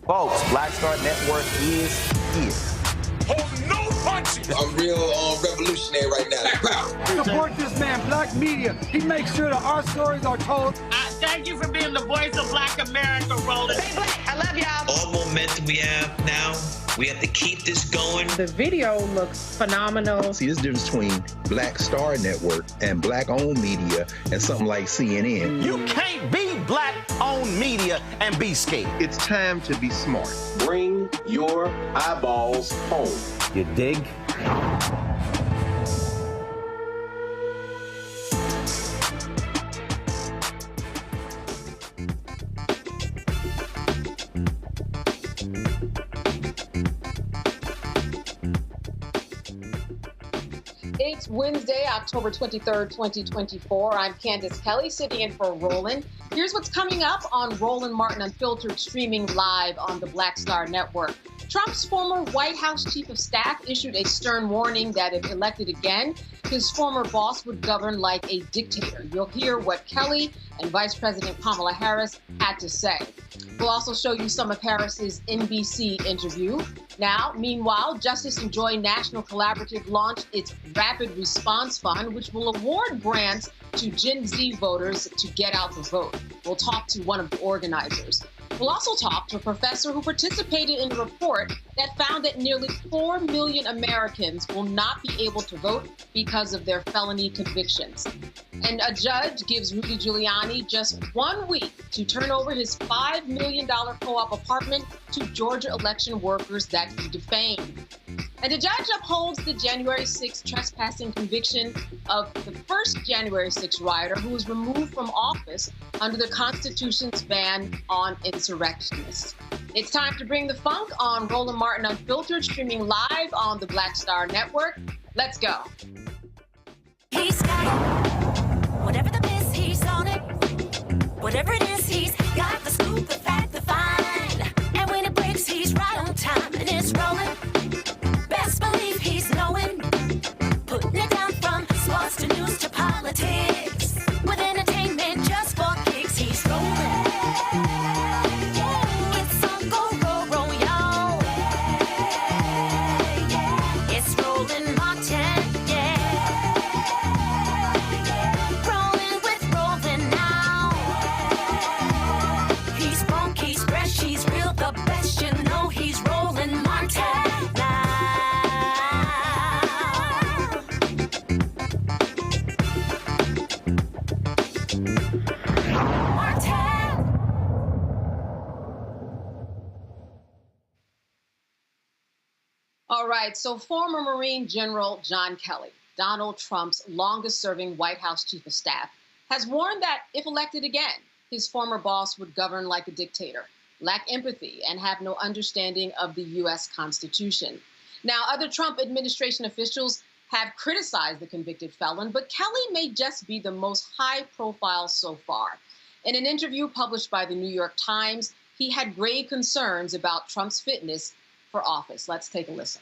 Folks, Black Star Network is here. Hold no punches! I'm real revolutionary right now. Black power. Support this man, Black media. He makes sure that our stories are told. Thank you for being the voice of Black America, Roland. Stay black. I love y'all. All momentum we have now, we have to keep this going. The video looks phenomenal. See, this difference between Black Star Network and Black-owned media and something like CNN. You can't be Black-owned media and be scared. It's time to be smart. Bring your eyeballs home. You dig? It's Wednesday, October 23rd, 2024. I'm Candace Kelly, sitting in for Roland. Here's what's coming up on Roland Martin Unfiltered, streaming live on the Black Star Network. Trump's former White House chief of staff issued a stern warning that if elected again, his former boss would govern like a dictator. You'll hear what Kelly and Vice President Kamala Harris had to say. We'll also show you some of Harris's NBC interview. Now, meanwhile, Justice and Joy National Collaborative launched its Rapid Response Fund, which will award grants to Gen Z voters to get out the vote. We'll talk to one of the organizers. We'll also talk to a professor who participated in a report that found that nearly 4 million Americans will not be able to vote because of their felony convictions. And a judge gives Rudy Giuliani just 1 week to turn over his $5 million co-op apartment to Georgia election workers that he defamed. And the judge upholds the January 6th trespassing conviction of the first January 6th rioter who was removed from office under the Constitution's ban on insurrectionists. It's time to bring the funk on Roland Martin Unfiltered, streaming live on the Black Star Network. Let's go. He's got it. Whatever the miss, he's on it. Whatever it is, he's got the scoop, the fact, the find. And when it breaks, he's right on time and it's rolling. Best believe he's knowing. Putting it down from sports to news to politics. With entertainment just for kicks, he's rolling. It's on go, roll, y'all. It's Roland Martin, Rolling with Roland now. He's funk, he's fresh, he's real, the best, you know he's Roland Martin. All right, so former Marine General John Kelly, Donald Trump's longest-serving White House chief of staff, has warned that if elected again, his former boss would govern like a dictator, lack empathy, and have no understanding of the U.S. Constitution. Now, other Trump administration officials have criticized the convicted felon, but Kelly may just be the most high-profile so far. In an interview published by the New York Times, he had grave concerns about Trump's fitness for office. Let's take a listen.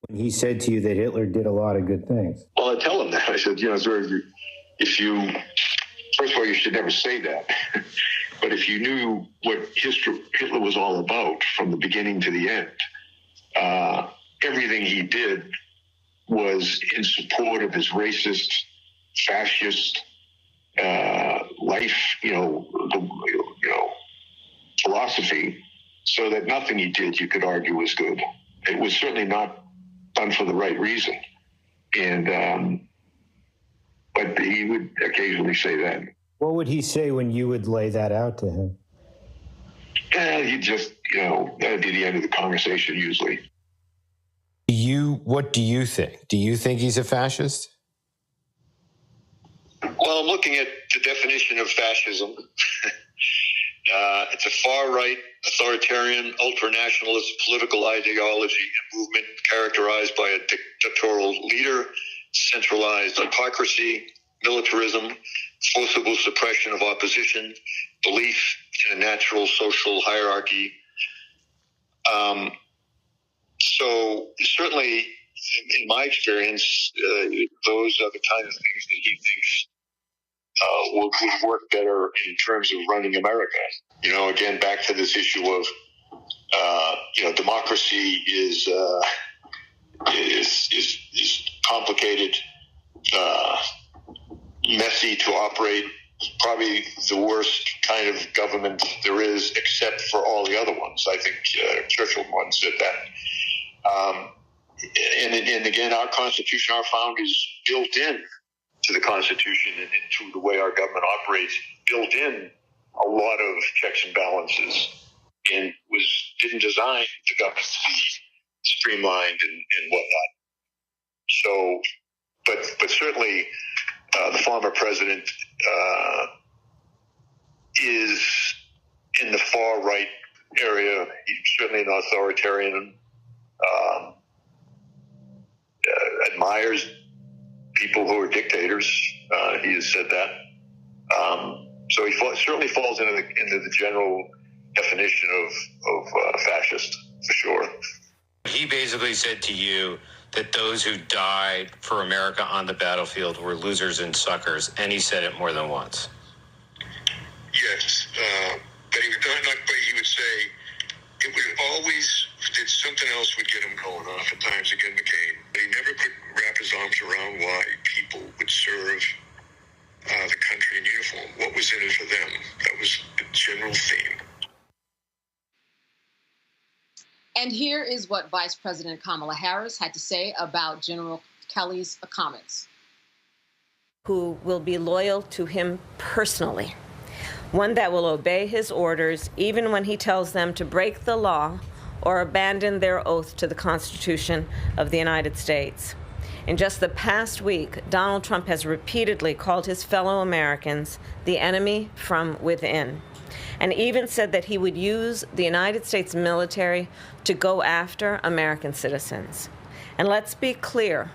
When he said to you that Hitler did a lot of good things. Well, I tell him that. I said, if you, first of all, you should never say that. But if you knew what Hitler was all about from the beginning to the end, everything he did was in support of his racist, fascist life, philosophy, so that nothing he did you could argue was good. It was certainly not done for the right reason. And but he would occasionally say that. What would he say when you would lay that out to him? He'd just, that would be the end of the conversation usually. What do you think? Do you think he's a fascist? Well, I'm looking at the definition of fascism. It's a far-right, authoritarian, ultranationalist political ideology and movement characterized by a dictatorial leader, centralized autocracy, militarism, forcible suppression of opposition, belief in a natural social hierarchy. So certainly, in my experience, those are the kind of things that he thinks would work better in terms of running America. Again, back to this issue of, democracy is complicated, messy to operate, probably the worst kind of government there is, except for all the other ones. I think Churchill once said that. And again, our Constitution, our founders built in to the Constitution and to the way our government operates, built in a lot of checks and balances, and didn't design the government to be streamlined and whatnot. So, but certainly the former president is in the far right area. He's certainly an authoritarian, admires people who are dictators. He has said that. So he certainly falls into the general definition of fascist, for sure. He basically said to you that those who died for America on the battlefield were losers and suckers, and he said it more than once. Yes, but he would say it would always, that something else would get him going, oftentimes again McCain. But he never could wrap his arms around why people would serve the country in uniform. What was in it for them? That was the general theme. And here is what Vice President Kamala Harris had to say about General Kelly's comments. Who will be loyal to him personally, one that will obey his orders even when he tells them to break the law or abandon their oath to the Constitution of the United States. In just the past week, Donald Trump has repeatedly called his fellow Americans the enemy from within, and even said that he would use the United States military to go after American citizens. And let's be clear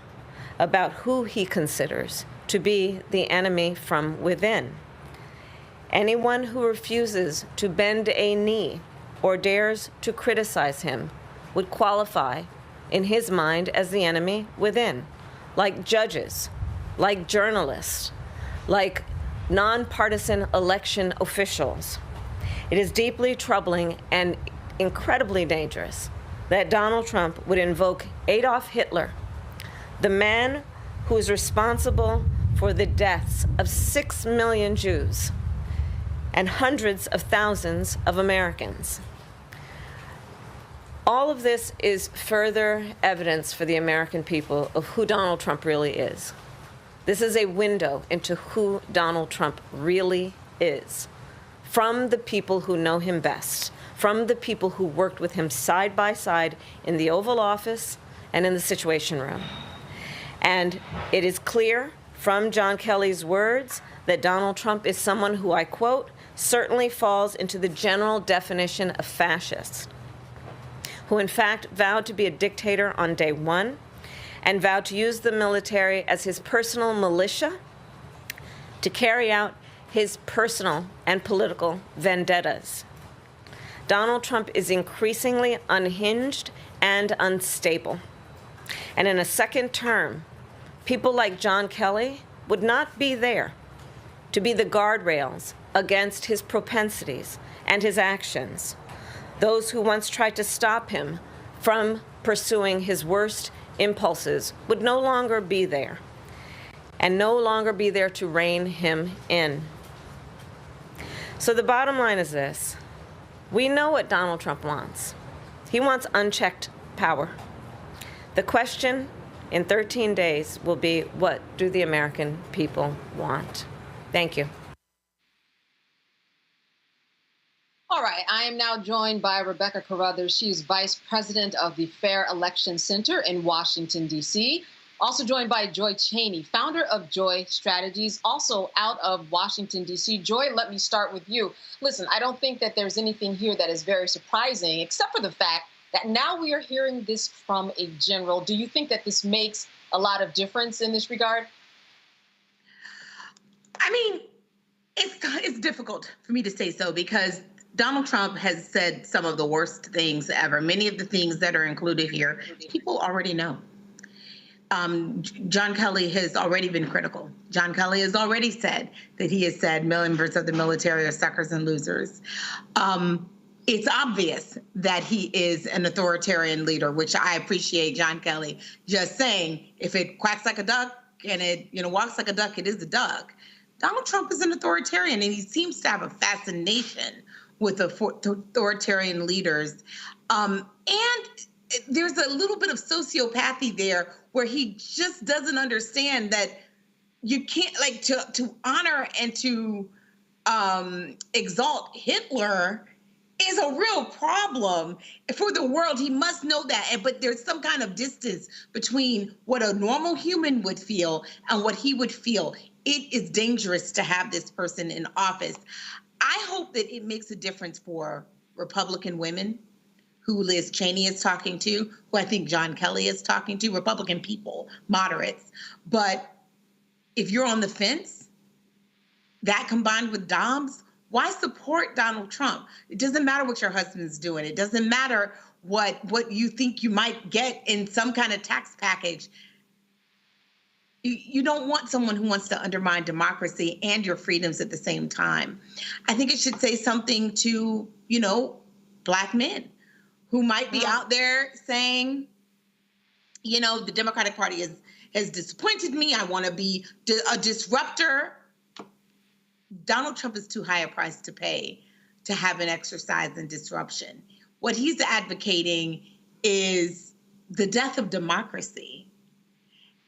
about who he considers to be the enemy from within. Anyone who refuses to bend a knee or dares to criticize him would qualify, in his mind, as the enemy within, like judges, like journalists, like nonpartisan election officials. It is deeply troubling and incredibly dangerous that Donald Trump would invoke Adolf Hitler, the man who is responsible for the deaths of 6 million Jews and hundreds of thousands of Americans. All of this is further evidence for the American people of who Donald Trump really is. This is a window into who Donald Trump really is, from the people who know him best, from the people who worked with him side by side in the Oval Office and in the Situation Room. And it is clear from John Kelly's words that Donald Trump is someone who, I quote, certainly falls into the general definition of fascist, who in fact vowed to be a dictator on day one and vowed to use the military as his personal militia to carry out his personal and political vendettas. Donald Trump is increasingly unhinged and unstable. And in a second term, people like John Kelly would not be there to be the guardrails against his propensities and his actions. Those who once tried to stop him from pursuing his worst impulses would no longer be there, and no longer be there to rein him in. So the bottom line is this. We know what Donald Trump wants. He wants unchecked power. The question in 13 days will be, what do the American people want? Thank you. All right, I am now joined by Rebecca Carruthers. She is Vice President of the Fair Election Center in Washington, D.C. Also joined by Joy Cheney, founder of Joy Strategies, also out of Washington, D.C. Joy, let me start with you. Listen, I don't think that there's anything here that is very surprising, except for the fact that now we are hearing this from a general. Do you think that this makes a lot of difference in this regard? I mean, it's difficult for me to say so because Donald Trump has said some of the worst things ever. Many of the things that are included here, people already know. John Kelly has already been critical. John Kelly has already said that he has said members of the military are suckers and losers. It's obvious that he is an authoritarian leader, which I appreciate John Kelly just saying, if it quacks like a duck and it walks like a duck, it is a duck. Donald Trump is an authoritarian, and he seems to have a fascination with authoritarian leaders. And there's a little bit of sociopathy there where he just doesn't understand that you can't, like, to honor and to exalt Hitler is a real problem for the world. He must know that. But there's some kind of distance between what a normal human would feel and what he would feel. It is dangerous to have this person in office. I hope that it makes a difference for Republican women who Liz Cheney is talking to, who I think John Kelly is talking to, Republican people, moderates. But if you're on the fence, that combined with Doms, why support Donald Trump? It doesn't matter what your husband's doing. It doesn't matter what you think you might get in some kind of tax package. You don't want someone who wants to undermine democracy and your freedoms at the same time. I think it should say something to, Black men who might be out there saying, the Democratic Party has disappointed me. I want to be a disruptor. Donald Trump is too high a price to pay to have an exercise in disruption. What he's advocating is the death of democracy.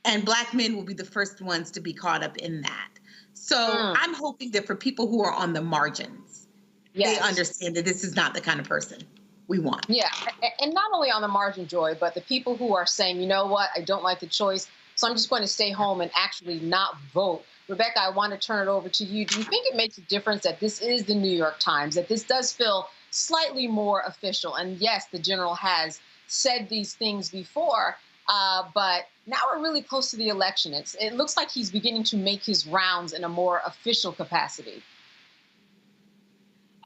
And Black men will be the first ones to be caught up in that. So I'm hoping that for people who are on the margins, they understand that this is not the kind of person we want. Yeah, and not only on the margin, Joy, but the people who are saying, you know what, I don't like the choice, so I'm just going to stay home and actually not vote. Rebecca, I want to turn it over to you. Do you think it makes a difference that this is the New York Times, that this does feel slightly more official? And yes, the general has said these things before, but now we're really close to the election. It looks like he's beginning to make his rounds in a more official capacity.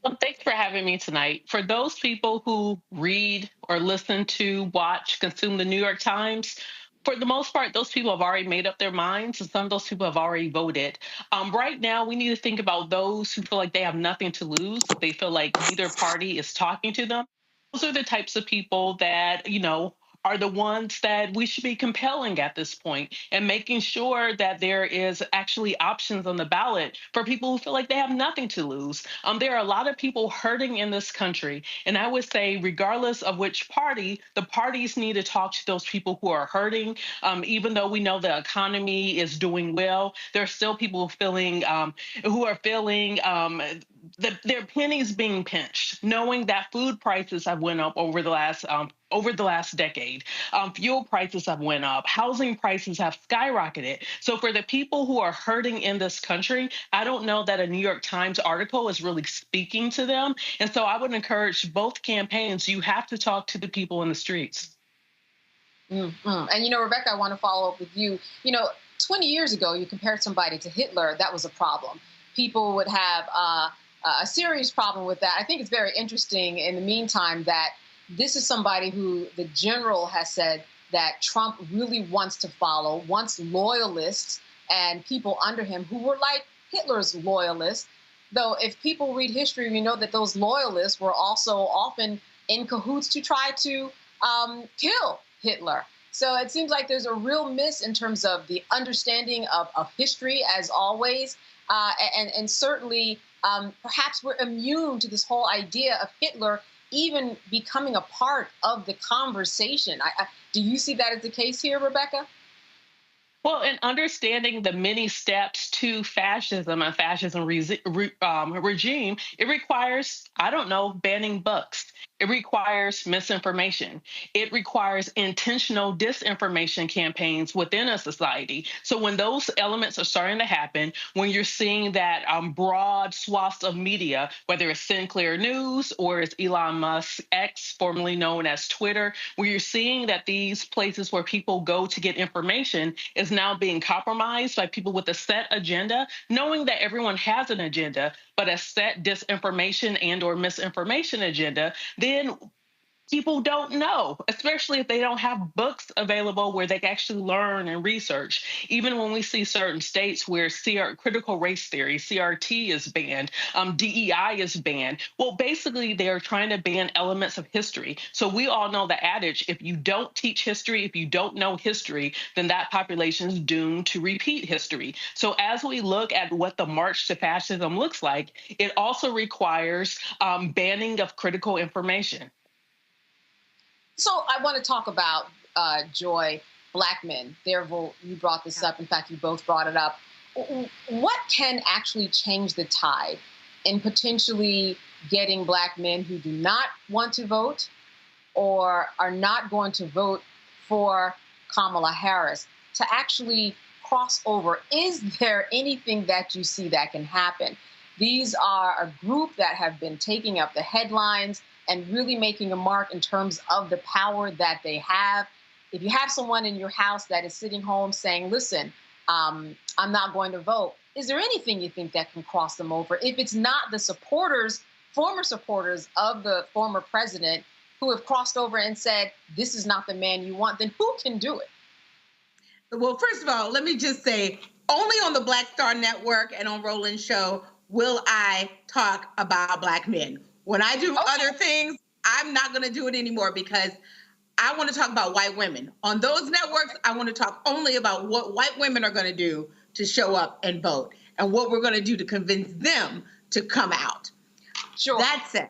Well, thanks for having me tonight. For those people who read or listen to, watch, consume the New York Times, for the most part, those people have already made up their minds, and some of those people have already voted. Right now, we need to think about those who feel like they have nothing to lose, that they feel like neither party is talking to them. Those are the types of people that, are the ones that we should be compelling at this point and making sure that there is actually options on the ballot for people who feel like they have nothing to lose. There are a lot of people hurting in this country. And I would say, regardless of which party, the parties need to talk to those people who are hurting. Even though we know the economy is doing well, there are still people who are feeling their pennies being pinched, knowing that food prices have went up over the last decade. Fuel prices have went up. Housing prices have skyrocketed. So for the people who are hurting in this country, I don't know that a New York Times article is really speaking to them. And so I would encourage both campaigns. You have to talk to the people in the streets. Mm-hmm. And, Rebecca, I want to follow up with you. 20 years ago, you compared somebody to Hitler. That was a problem. People would have a serious problem with that. I think it's very interesting in the meantime that this is somebody who the general has said that Trump really wants to follow, wants loyalists and people under him who were like Hitler's loyalists. Though if people read history, we know that those loyalists were also often in cahoots to try to kill Hitler. So it seems like there's a real miss in terms of the understanding of history, as always. And certainly, perhaps we're immune to this whole idea of Hitler even becoming a part of the conversation. Do you see that as the case here, Rebecca? Well, in understanding the many steps to fascism and fascism regime, it requires, banning books. It requires misinformation. It requires intentional disinformation campaigns within a society. So when those elements are starting to happen, when you're seeing that broad swaths of media, whether it's Sinclair News or it's Elon Musk X, formerly known as Twitter, where you're seeing that these places where people go to get information is now being compromised by people with a set agenda, knowing that everyone has an agenda, but a set disinformation and or misinformation agenda, then people don't know, especially if they don't have books available where they can actually learn and research. Even when we see certain states where critical race theory, CRT is banned, DEI is banned. Well, basically, they're trying to ban elements of history. So we all know the adage, if you don't teach history, if you don't know history, then that population is doomed to repeat history. So as we look at what the march to fascism looks like, it also requires banning of critical information. So I want to talk about, Joy, Black men. You brought this up. In fact, you both brought it up. What can actually change the tide in potentially getting Black men who do not want to vote or are not going to vote for Kamala Harris to actually cross over? Is there anything that you see that can happen? These are a group that have been taking up the headlines and really making a mark in terms of the power that they have. If you have someone in your house that is sitting home saying, listen, I'm not going to vote, is there anything you think that can cross them over? If it's not the former supporters of the former president who have crossed over and said, this is not the man you want, then who can do it? Well, first of all, let me just say, only on the Black Star Network and on Roland's show will I talk about Black men. When I do other things, I'm not going to do it anymore because I want to talk about white women. On those networks, I want to talk only about what white women are going to do to show up and vote. and what we're going to do to convince them to come out. Sure. That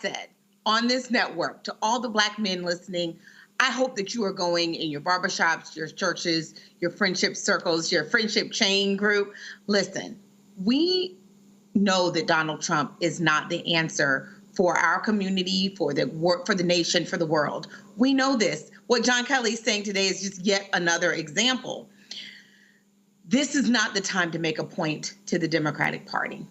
said, on this network, to all the Black men listening, I hope that you are going in your barbershops, your churches, your friendship circles, your friendship chain group. Listen, we know that Donald Trump is not the answer for our community, for the nation, for the world. We know this. What John Kelly is saying today is just yet another example. This is not the time to make a point to the Democratic Party.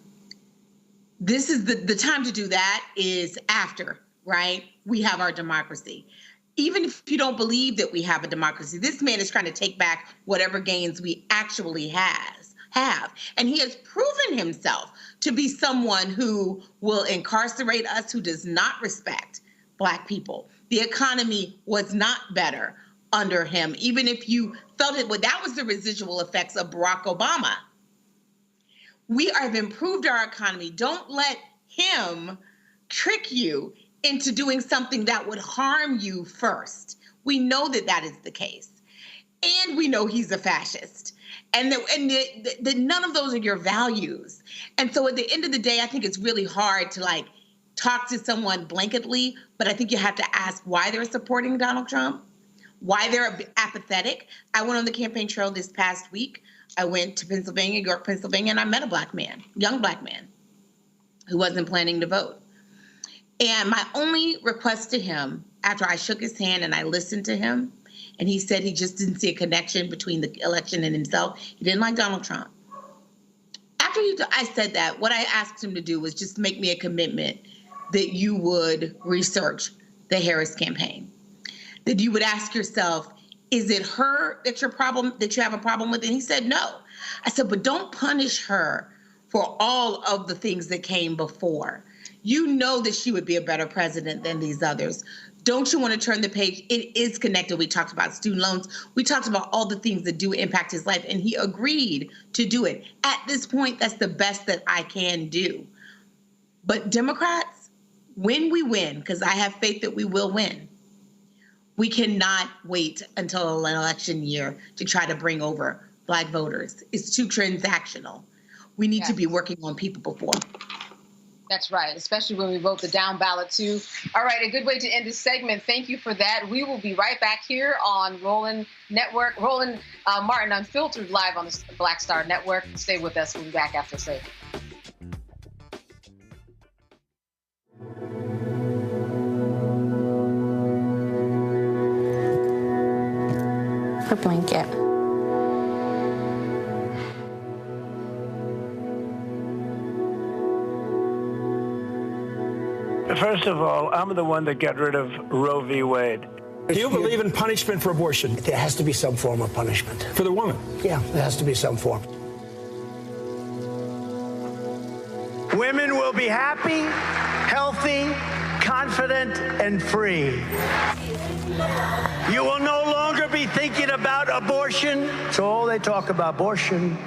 This is the time to do that is after, right? We have our democracy. Even if you don't believe that we have a democracy, this man is trying to take back whatever gains we actually have. And he has proven himself to be someone who will incarcerate us, who does not respect Black people. The economy was not better under him, even if you felt it. Well, that was the residual effects of Barack Obama. We have improved our economy. Don't let him trick you into doing something that would harm you first. We know that that is the case. And we know he's a fascist. And that none of those are your values. And so at the end of the day, I think it's really hard to talk to someone blanketly, but I think you have to ask why they're supporting Donald Trump, why they're apathetic. I went on the campaign trail this past week. I went to Pennsylvania, York, Pennsylvania, and I met a Black man, young Black man, who wasn't planning to vote. And my only request to him, after I shook his hand and I listened to him, and he said he just didn't see a connection between the election and himself. He didn't like Donald Trump. After I said that, what I asked him to do was just make me a commitment that you would research the Harris campaign, that you would ask yourself, is it her that you have a problem with? And he said, no. I said, but don't punish her for all of the things that came before. You know that she would be a better president than these others. Don't you want to turn the page? It is connected. We talked about student loans. We talked about all the things that do impact his life, and he agreed to do it. At this point, that's the best that I can do. But Democrats, when we win, because I have faith that we will win, we cannot wait until an election year to try to bring over Black voters. It's too transactional. We need to be working on people before. That's right, especially when we vote the down ballot, too. All right, a good way to end this segment. Thank you for that. We will be right back here on Roland Martin Unfiltered, live on the Black Star Network. Stay with us. We'll be back after the break. A blanket. First of all, I'm the one that got rid of Roe v. Wade. Do you believe in punishment for abortion? There has to be some form of punishment. For the woman? Yeah, there has to be some form. Women will be happy, healthy, confident, and free. You will no longer be thinking about abortion. It's all they talk about, abortion.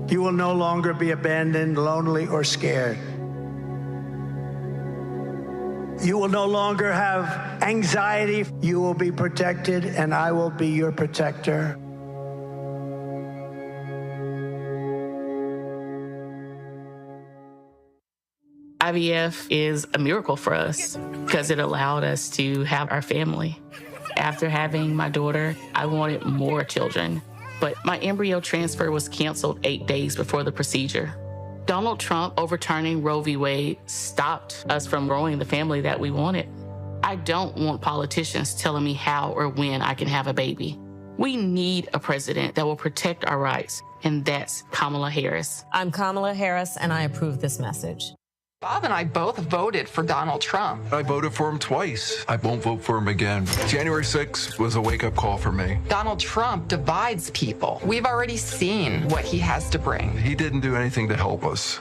You will no longer be abandoned, lonely, or scared. You will no longer have anxiety. You will be protected, and I will be your protector. IVF is a miracle for us because it allowed us to have our family. After having my daughter, I wanted more children, but my embryo transfer was canceled 8 days before the procedure. Donald Trump overturning Roe v. Wade stopped us from growing the family that we wanted. I don't want politicians telling me how or when I can have a baby. We need a president that will protect our rights, and that's Kamala Harris. I'm Kamala Harris, and I approve this message. Bob and I both voted for Donald Trump. I voted for him twice. I won't vote for him again. January 6th was a wake-up call for me. Donald Trump divides people. We've already seen what he has to bring. He didn't do anything to help us.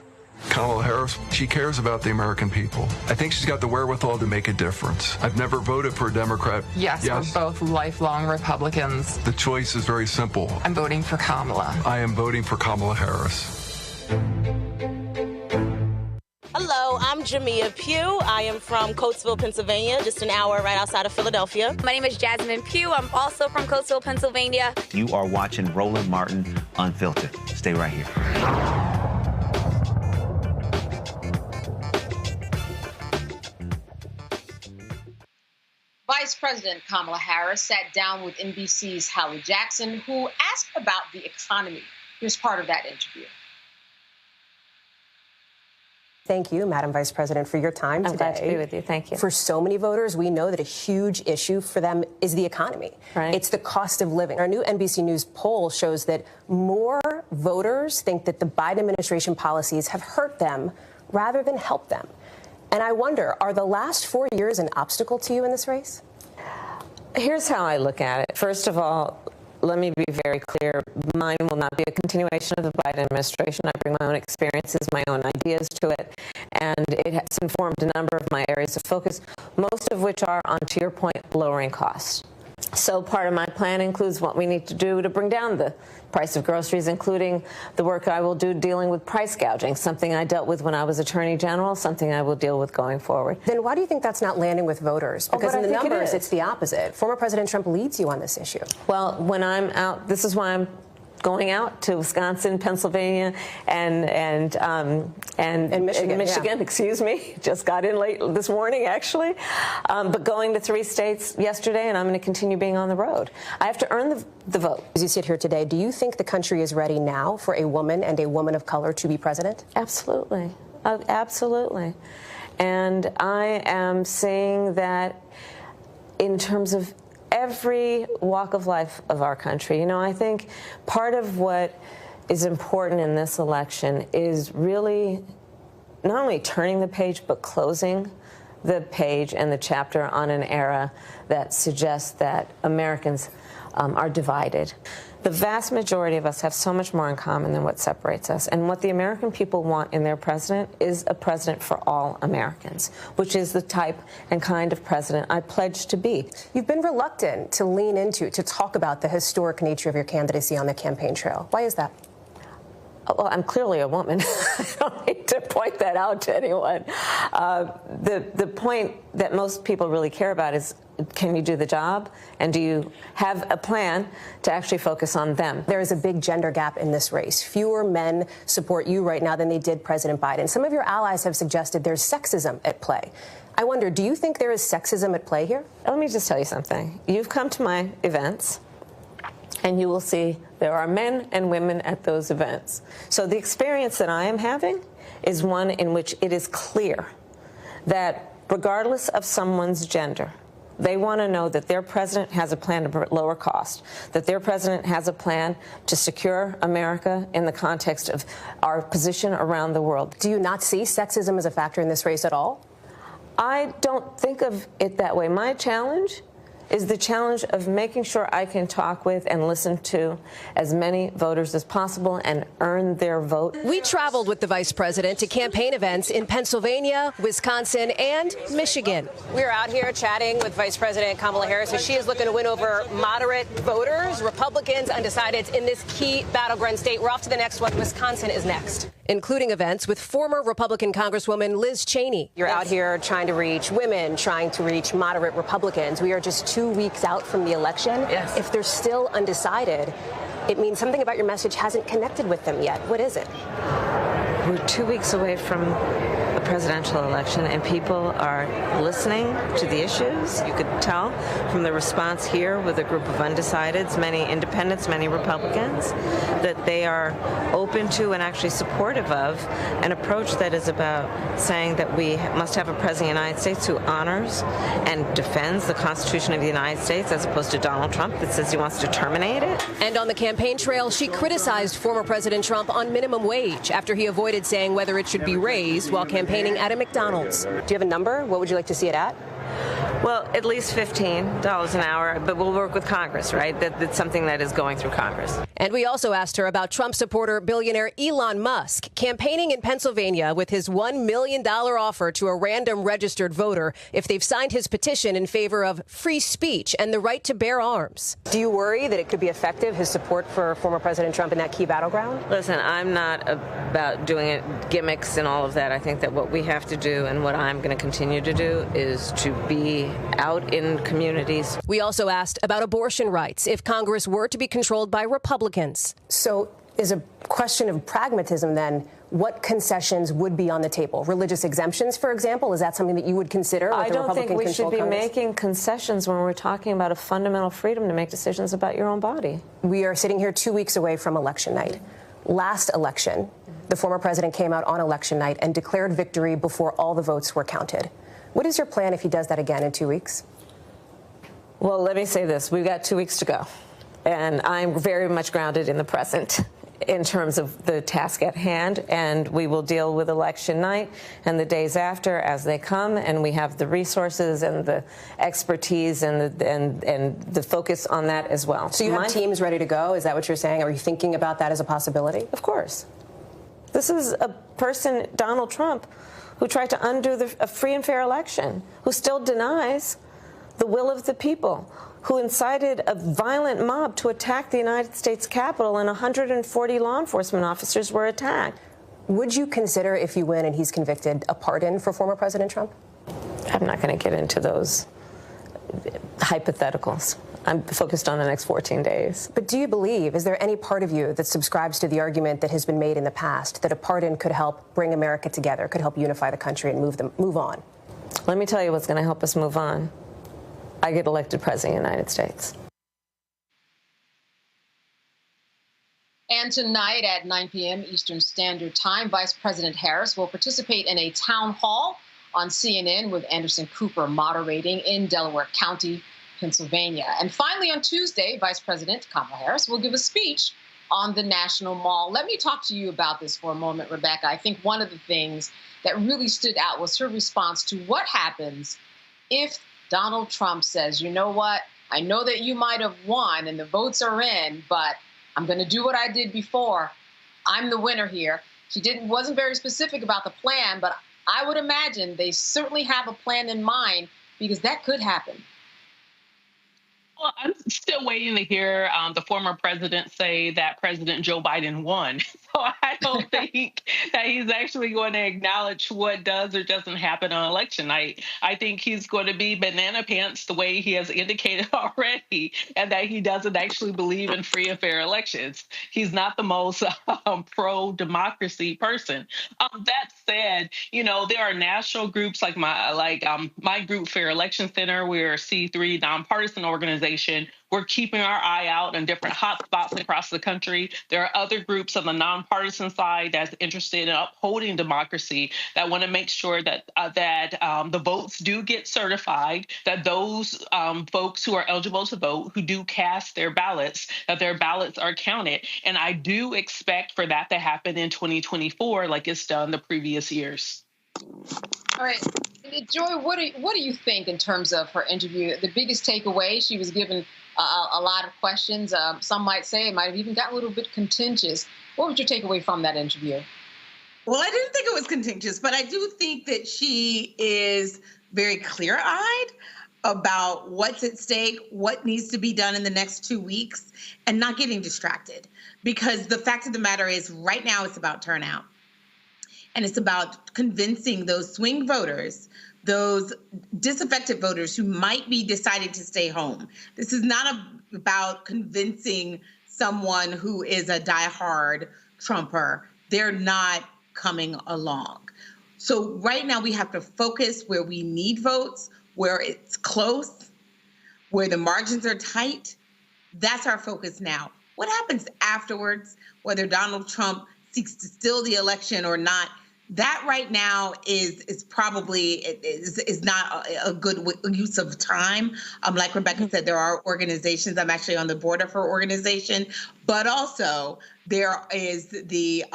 Kamala Harris, she cares about the American people. I think she's got the wherewithal to make a difference. I've never voted for a Democrat. Yes, we're both lifelong Republicans. The choice is very simple. I'm voting for Kamala. I am voting for Kamala Harris. Hello, I'm Jamia Pugh. I am from Coatesville, Pennsylvania, just an hour right outside of Philadelphia. My name is Jasmine Pugh. I'm also from Coatesville, Pennsylvania. You are watching Roland Martin Unfiltered. Stay right here. Vice President Kamala Harris sat down with NBC's Hallie Jackson, who asked about the economy. Here's part of that interview. Thank you, Madam Vice President, for your time today. I'm glad to be with you. Thank you. For so many voters, we know that a huge issue for them is the economy. Right. It's the cost of living. Our new NBC News poll shows that more voters think that the Biden administration policies have hurt them rather than helped them. And I wonder, are the last 4 years an obstacle to you in this race? Here's how I look at it. First of all, let me be very clear. Mine will not be a continuation of the Biden administration. I bring my own experiences, my own ideas to it, and it has informed a number of my areas of focus, most of which are, on to your point, lowering costs. So part of my plan includes what we need to do to bring down the price of groceries, including the work I will do dealing with price gouging, something I dealt with when I was Attorney General, something I will deal with going forward. Then why do you think that's not landing with voters? Because in the numbers, it's the opposite. Former President Trump leads you on this issue. Well, when I'm out, this is why I'm going out to Wisconsin, Pennsylvania, and Michigan. Michigan, excuse me. Just got in late this morning, actually. But going to 3 states yesterday, and I'm going to continue being on the road. I have to earn the vote. As you sit here today, do you think the country is ready now for a woman and a woman of color to be president? Absolutely. Absolutely. And I am seeing that in terms of every walk of life of our country. You know, I think part of what is important in this election is really not only turning the page, but closing the page and the chapter on an era that suggests that Americans are divided. The vast majority of us have so much more in common than what separates us. And what the American people want in their president is a president for all Americans, which is the type and kind of president I pledge to be. You've been reluctant to lean into, to talk about the historic nature of your candidacy on the campaign trail. Why is that? Well, I'm clearly a woman. I don't need to point that out to anyone. The point that most people really care about is, can you do the job? And do you have a plan to actually focus on them? There is a big gender gap in this race. Fewer men support you right now than they did President Biden. Some of your allies have suggested there's sexism at play. I wonder, do you think there is sexism at play here? Let me just tell you something. You've come to my events, and you will see there are men and women at those events. So the experience that I am having is one in which it is clear that regardless of someone's gender, they want to know that their president has a plan to lower cost, that their president has a plan to secure America in the context of our position around the world. Do you not see sexism as a factor in this race at all? I don't think of it that way. My challenge is the challenge of making sure I can talk with and listen to as many voters as possible and earn their vote. We traveled with the vice president to campaign events in Pennsylvania, Wisconsin, and Michigan. We're out here chatting with Vice President Kamala Harris as she is looking to win over moderate voters, Republicans, undecideds in this key battleground state. We're off to the next one. Wisconsin is next, including events with former Republican Congresswoman Liz Cheney. You're out here trying to reach women, trying to reach moderate Republicans. We are just 2 weeks out from the election. Yes. If they're still undecided, it means something about your message hasn't connected with them yet. What is it? We're 2 weeks away from a presidential election, and people are listening to the issues. You could tell from the response here with a group of undecideds, many independents, many Republicans, that they are open to and actually supportive of an approach that is about saying that we must have a president of the United States who honors and defends the Constitution of the United States, as opposed to Donald Trump that says he wants to terminate it. And on the campaign trail, she criticized former President Trump on minimum wage after he avoided saying whether it should be raised while campaigning at a McDonald's. Do you have a number? What would you like to see it at? Well, at least $15 an hour, but we'll work with Congress, right? That's something that is going through Congress. And we also asked her about Trump supporter billionaire Elon Musk campaigning in Pennsylvania with his $1 million offer to a random registered voter if they've signed his petition in favor of free speech and the right to bear arms. Do you worry that it could be effective, his support for former President Trump in that key battleground? Listen, I'm not about doing it gimmicks and all of that. I think that what we have to do and what I'm going to continue to do is to be out in communities. We also asked about abortion rights if Congress were to be controlled by Republicans. So is a question of pragmatism then, what concessions would be on the table? Religious exemptions, for example, is that something that you would consider? I don't think we should be making concessions when we're talking about a fundamental freedom to make decisions about your own body. We are sitting here 2 weeks away from election night. Last election, the former president came out on election night and declared victory before all the votes were counted. What is your plan if he does that again in 2 weeks? Well, let me say this. We've got 2 weeks to go. And I'm very much grounded in the present in terms of the task at hand. And we will deal with election night and the days after as they come. And we have the resources and the expertise and the focus on that as well. So you have teams ready to go? Is that what you're saying? Are you thinking about that as a possibility? Of course. This is a person, Donald Trump, who tried to undo a free and fair election, who still denies the will of the people, who incited a violent mob to attack the United States Capitol, and 140 law enforcement officers were attacked. Would you consider, if you win and he's convicted, a pardon for former President Trump? I'm not going to get into those hypotheticals. I'm focused on the next 14 days. But do you believe, is there any part of you that subscribes to the argument that has been made in the past that a pardon could help bring America together, could help unify the country and move on? Let me tell you what's going to help us move on. I get elected president of the United States. And tonight at 9 p.m. Eastern Standard Time, Vice President Harris will participate in a town hall on CNN with Anderson Cooper moderating in Delaware County, Pennsylvania. And finally, on Tuesday, Vice President Kamala Harris will give a speech on the National Mall. Let me talk to you about this for a moment, Rebecca. I think one of the things that really stood out was her response to what happens if Donald Trump says, you know what, I know that you might have won and the votes are in, but I'm going to do what I did before. I'm the winner here. She wasn't very specific about the plan, but I would imagine they certainly have a plan in mind because that could happen. Well, I'm still waiting to hear the former president say that President Joe Biden won. So I don't think that he's actually going to acknowledge what does or doesn't happen on election night. I think he's going to be banana pants the way he has indicated already, and that he doesn't actually believe in free and fair elections. He's not the most pro-democracy person. That said, you know, there are national groups like my group, Fair Election Center. We're a C3 nonpartisan organization. We're keeping our eye out on different hotspots across the country. There are other groups on the nonpartisan side that's interested in upholding democracy that want to make sure that the votes do get certified, that those folks who are eligible to vote, who do cast their ballots, that their ballots are counted. And I do expect for that to happen in 2024 like it's done the previous years. All right. Joy, what do you think in terms of her interview? The biggest takeaway, she was given a lot of questions. Some might say it might have even gotten a little bit contentious. What was your takeaway from that interview? Well, I didn't think it was contentious, but I do think that she is very clear-eyed about what's at stake, what needs to be done in the next 2 weeks, and not getting distracted. Because the fact of the matter is, right now it's about turnout. And it's about convincing those swing voters, those disaffected voters who might be deciding to stay home. This is not about convincing someone who is a diehard Trumper. They're not coming along. So right now we have to focus where we need votes, where it's close, where the margins are tight. That's our focus now. What happens afterwards, whether Donald Trump seeks to steal the election or not, that right now is probably not a good use of time. Like Rebecca said, there are organizations. I'm actually on the board of her organization, but also there is the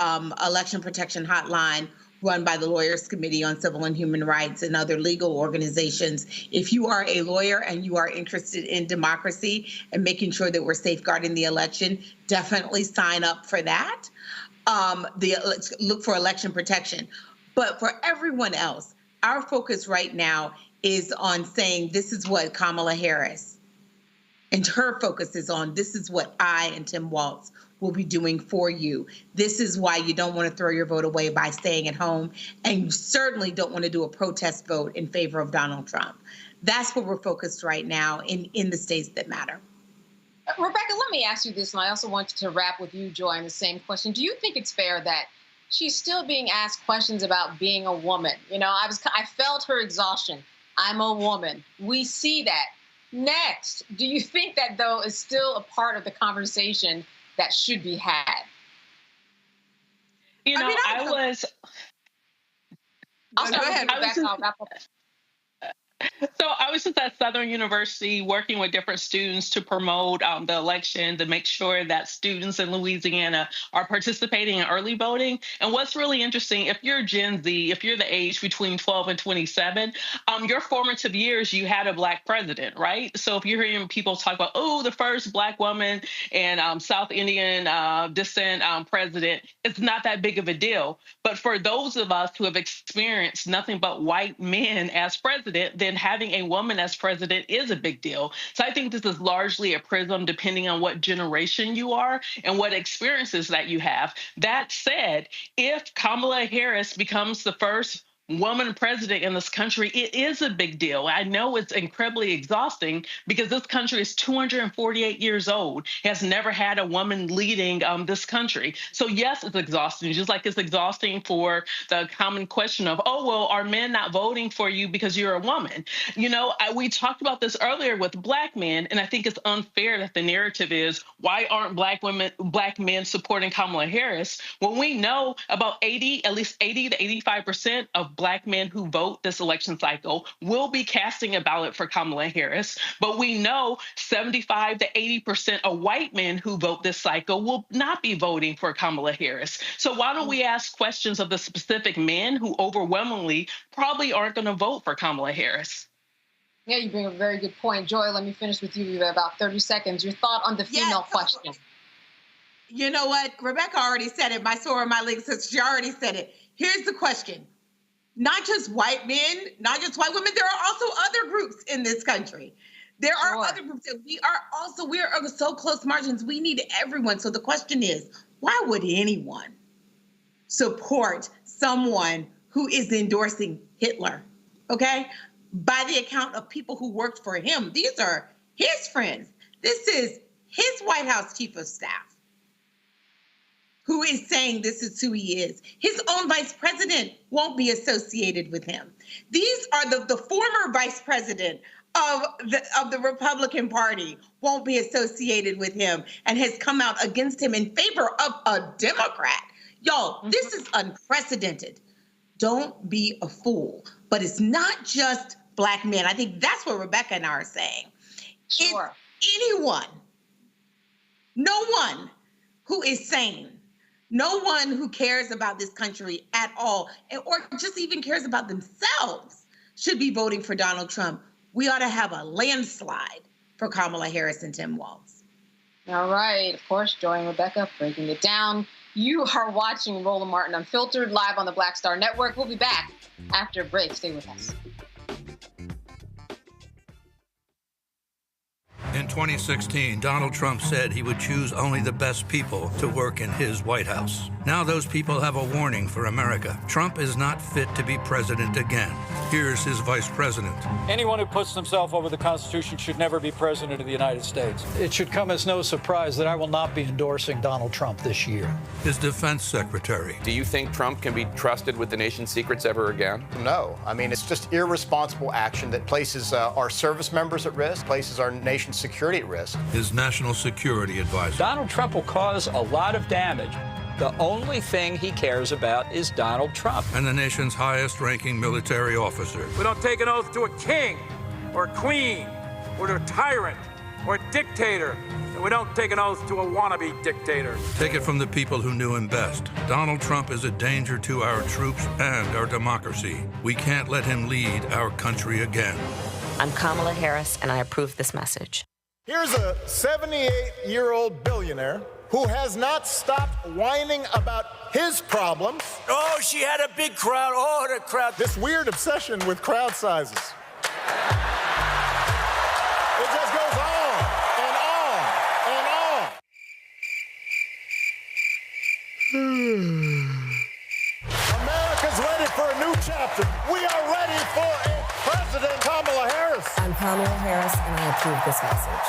Election Protection Hotline, run by the Lawyers Committee on Civil and Human Rights and other legal organizations. If you are a lawyer and you are interested in democracy and making sure that we're safeguarding the election, definitely sign up for that. Look for election protection. But for everyone else, our focus right now is on saying this is what Kamala Harris and her focus is on. This is what I and Tim Walz will be doing for you. This is why you don't want to throw your vote away by staying at home. And you certainly don't want to do a protest vote in favor of Donald Trump. That's where we're focused right now in the states that matter. Rebecca, let me ask you this, and I also want to wrap with you, Joy, on the same question. Do you think it's fair that she's still being asked questions about being a woman? You know, I felt her exhaustion. I'm a woman. We see that. Next, do you think that, though, is still a part of the conversation that should be had? You know, I'll start with Rebecca. I'll wrap up. So I was just at Southern University working with different students to promote the election, to make sure that students in Louisiana are participating in early voting. And what's really interesting, if you're Gen Z, if you're the age between 12 and 27, your formative years, you had a Black president, right? So if you're hearing people talk about, oh, the first Black woman and South Indian descent president, it's not that big of a deal. But for those of us who have experienced nothing but white men as president, then having a woman as president is a big deal. So I think this is largely a prism depending on what generation you are and what experiences that you have. That said, if Kamala Harris becomes the first woman president in this country, it is a big deal. I know it's incredibly exhausting because this country is 248 years old, has never had a woman leading this country. So yes, it's exhausting, just like it's exhausting for the common question of, oh, well, are men not voting for you because you're a woman? You know, we talked about this earlier with Black men, and I think it's unfair that the narrative is, why aren't Black men supporting Kamala Harris? When we know about at least 80 to 85% of Black men who vote this election cycle will be casting a ballot for Kamala Harris. But we know 75 to 80% of white men who vote this cycle will not be voting for Kamala Harris. So why don't we ask questions of the specific men who overwhelmingly probably aren't going to vote for Kamala Harris? Yeah, you bring a very good point. Joy, let me finish with you. You have about 30 seconds. Your thought on the female question. You know what? Rebecca already said it. My sword, my link says she already said it. Here's the question. Not just white men, not just white women, there are also other groups in this country. There are other groups that we are so close margins. We need everyone. So the question is, why would anyone support someone who is endorsing Hitler? Okay? By the account of people who worked for him. These are his friends. This is his White House chief of staff who is saying this is who he is. His own vice president won't be associated with him. These are the former vice president of the Republican Party won't be associated with him and has come out against him in favor of a Democrat. Y'all, this is unprecedented. Don't be a fool. But it's not just Black men. I think that's what Rebecca and I are saying. Sure. It's anyone, no one who is sane, no one who cares about this country at all, or just even cares about themselves, should be voting for Donald Trump. We ought to have a landslide for Kamala Harris and Tim Walz. All right. Of course, Joy and Rebecca breaking it down. You are watching Roland Martin Unfiltered live on the Black Star Network. We'll be back after a break. Stay with us. In 2016, Donald Trump said he would choose only the best people to work in his White House. Now those people have a warning for America. Trump is not fit to be president again. Here's his vice president. Anyone who puts themselves over the Constitution should never be president of the United States. It should come as no surprise that I will not be endorsing Donald Trump this year. His defense secretary. Do you think Trump can be trusted with the nation's secrets ever again? No. I mean, it's just irresponsible action that places our service members at risk, places our nation's security at risk. His national security advisor. Donald Trump will cause a lot of damage. The only thing he cares about is Donald Trump. And the nation's highest-ranking military officer. We don't take an oath to a king or a queen or to a tyrant or a dictator. We don't take an oath to a wannabe dictator. Take it from the people who knew him best. Donald Trump is a danger to our troops and our democracy. We can't let him lead our country again. I'm Kamala Harris, and I approve this message. Here's a 78-year-old billionaire who has not stopped whining about his problems. Oh, she had a big crowd. Oh, the crowd. This weird obsession with crowd sizes. It just goes on and on and on. America's ready for a new chapter. We are ready for a President Kamala Harris. I'm Kamala Harris, and I approve this message.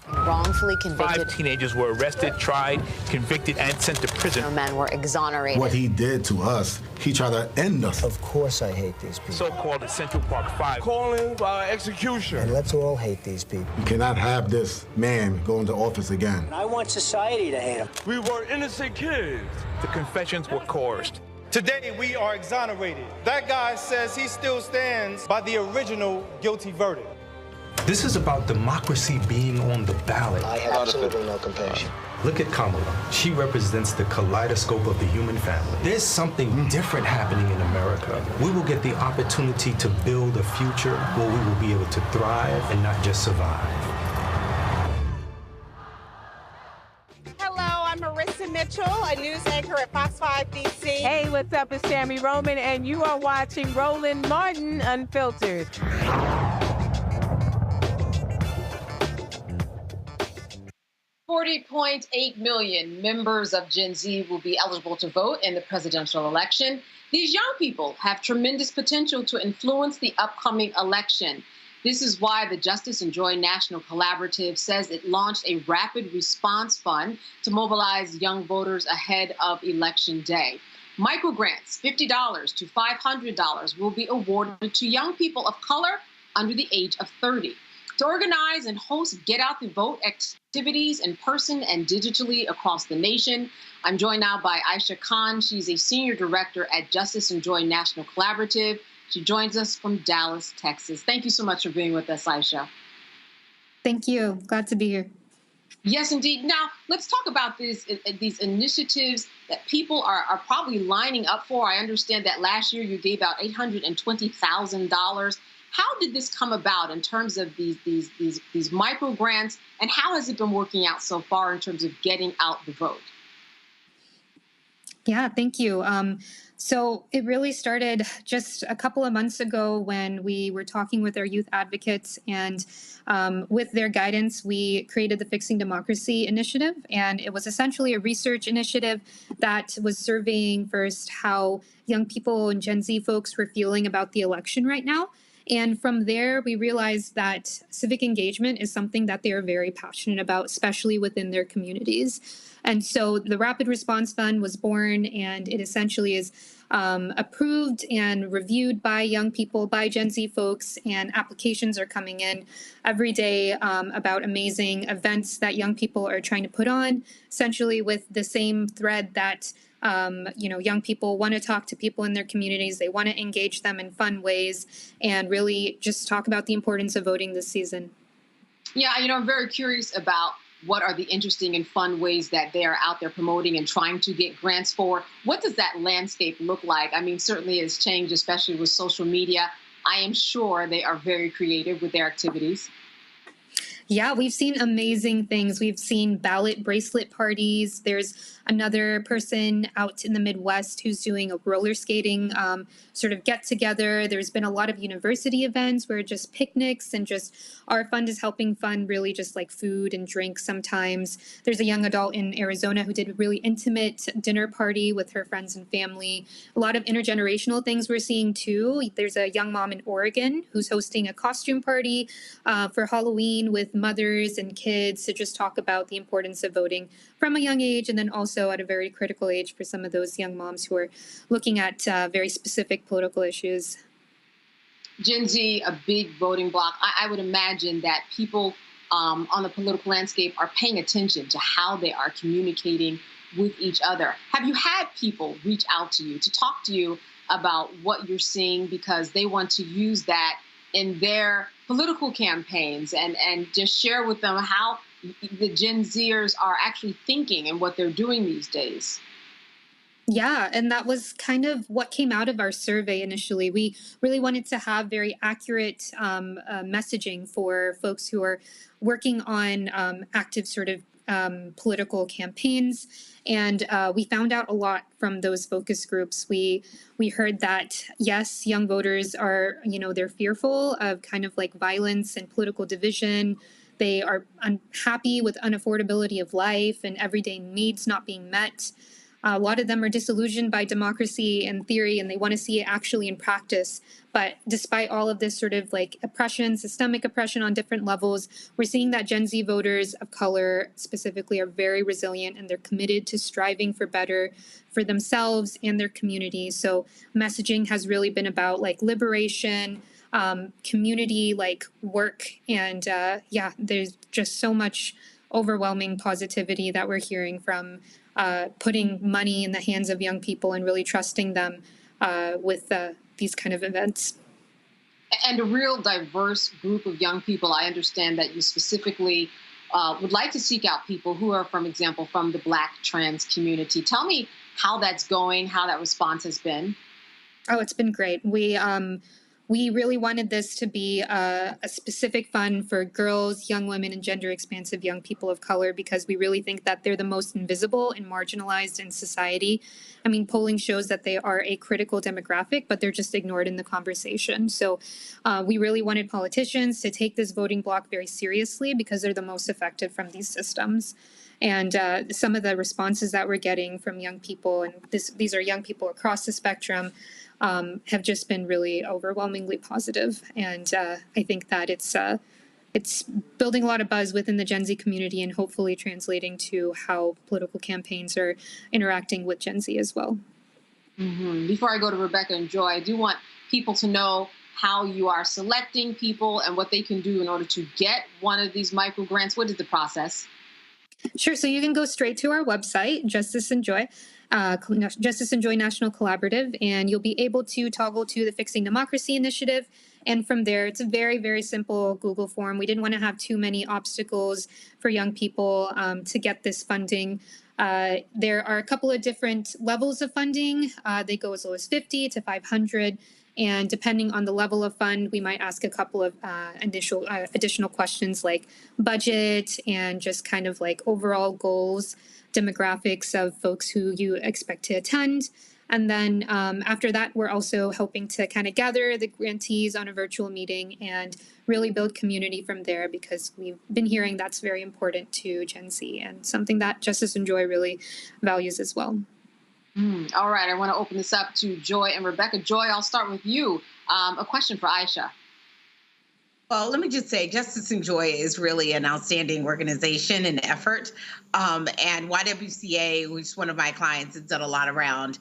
Wrongfully convicted. 5 teenagers were arrested, tried, convicted, and sent to prison. No men were exonerated. What he did to us, he tried to end us. Of course I hate these people. So-called Central Park 5. Calling for execution. And let's all hate these people. You cannot have this man go into office again. I want society to hate him. We were innocent kids. The confessions were coerced. Today, we are exonerated. That guy says he still stands by the original guilty verdict. This is about democracy being on the ballot. I have absolutely no compassion. Look at Kamala. She represents the kaleidoscope of the human family. There's something different happening in America. We will get the opportunity to build a future where we will be able to thrive and not just survive. I'm Marissa Mitchell, a news anchor at Fox 5 DC. Hey, what's up? It's Tammy Roman, and you are watching Roland Martin Unfiltered. $40.8 million members of Gen Z will be eligible to vote in the presidential election. These young people have tremendous potential to influence the upcoming election. This is why the Justice and Joy National Collaborative says it launched a rapid response fund to mobilize young voters ahead of Election Day. Microgrants, $50 to $500, will be awarded to young people of color under the age of 30. To organize and host Get Out the Vote activities in person and digitally across the nation, I'm joined now by Aisha Khan. She's a senior director at Justice and Joy National Collaborative. She joins us from Dallas, Texas. Thank you so much for being with us, Aisha. Thank you. Glad to be here. Yes, indeed. Now, let's talk about these initiatives that people are probably lining up for. I understand that last year you gave out $820,000. How did this come about in terms of these micro grants, and how has it been working out so far in terms of getting out the vote? Yeah, thank you. So it really started just a couple of months ago when we were talking with our youth advocates, and with their guidance, we created the Fixing Democracy Initiative. And it was essentially a research initiative that was surveying first how young people and Gen Z folks were feeling about the election right now. And from there, we realized that civic engagement is something that they are very passionate about, especially within their communities. And so the Rapid Response Fund was born, and it essentially is approved and reviewed by young people, by Gen Z folks, and applications are coming in every day about amazing events that young people are trying to put on, essentially with the same thread that young people want to talk to people in their communities. They want to engage them in fun ways and really just talk about the importance of voting this season. Yeah, I'm very curious about what are the interesting and fun ways that they are out there promoting and trying to get grants for. What does that landscape look like? I mean, certainly it's changed, especially with social media. I am sure they are very creative with their activities. Yeah, we've seen amazing things. We've seen ballot bracelet parties. There's another person out in the Midwest who's doing a roller skating sort of get together. There's been a lot of university events where just picnics and just our fund is helping fund really just like food and drink sometimes. There's a young adult in Arizona who did a really intimate dinner party with her friends and family. A lot of intergenerational things we're seeing too. There's a young mom in Oregon who's hosting a costume party for Halloween with mothers and kids to just talk about the importance of voting from a young age, and then also at a very critical age for some of those young moms who are looking at very specific political issues. Gen Z, a big voting bloc. I would imagine that people on the political landscape are paying attention to how they are communicating with each other. Have you had people reach out to you to talk to you about what you're seeing because they want to use that in their political campaigns and just share with them how the Gen Zers are actually thinking and what they're doing these days. Yeah, and that was kind of what came out of our survey initially. We really wanted to have very accurate messaging for folks who are working on active sort of political campaigns. And we found out a lot from those focus groups. We heard that, yes, young voters are, they're fearful of kind of like violence and political division. They are unhappy with unaffordability of life and everyday needs not being met. A lot of them are disillusioned by democracy in theory, and they want to see it actually in practice. But despite all of this sort of like oppression, systemic oppression on different levels, we're seeing that Gen Z voters of color specifically are very resilient, and they're committed to striving for better for themselves and their communities. So messaging has really been about like liberation, community, like work. And there's just so much overwhelming positivity that we're hearing from putting money in the hands of young people and really trusting them with these kind of events. And a real diverse group of young people. I understand that you specifically would like to seek out people who are, for example, from the Black trans community. Tell me how that's going, how that response has been. Oh, it's been great. We really wanted this to be a specific fund for girls, young women, and gender expansive young people of color, because we really think that they're the most invisible and marginalized in society. I mean, polling shows that they are a critical demographic, but they're just ignored in the conversation. So we really wanted politicians to take this voting bloc very seriously because they're the most affected from these systems. And some of the responses that we're getting from young people, and these are young people across the spectrum, have just been really overwhelmingly positive. And I think that it's building a lot of buzz within the Gen Z community and hopefully translating to how political campaigns are interacting with Gen Z as well. Mm-hmm. Before I go to Rebecca and Joy, I do want people to know how you are selecting people and what they can do in order to get one of these micro grants. What is the process? Sure. So you can go straight to our website, Justice and Joy National Collaborative, and you'll be able to toggle to the Fixing Democracy Initiative. And from there, it's a very, very simple Google form. We didn't want to have too many obstacles for young people to get this funding. There are a couple of different levels of funding. They go as low as 50 to 500. And depending on the level of fund, we might ask a couple of additional questions like budget and just kind of like overall goals, demographics of folks who you expect to attend. And then after that, we're also hoping to kind of gather the grantees on a virtual meeting and really build community from there, because we've been hearing that's very important to Gen Z and something that Justice and Joy really values as well. All right, I want to open this up to Joy and Rebecca. Joy, I'll start with you. A question for Aisha. Well, let me just say, Justice and Joy is really an outstanding organization and effort. And YWCA, which is one of my clients, has done a lot around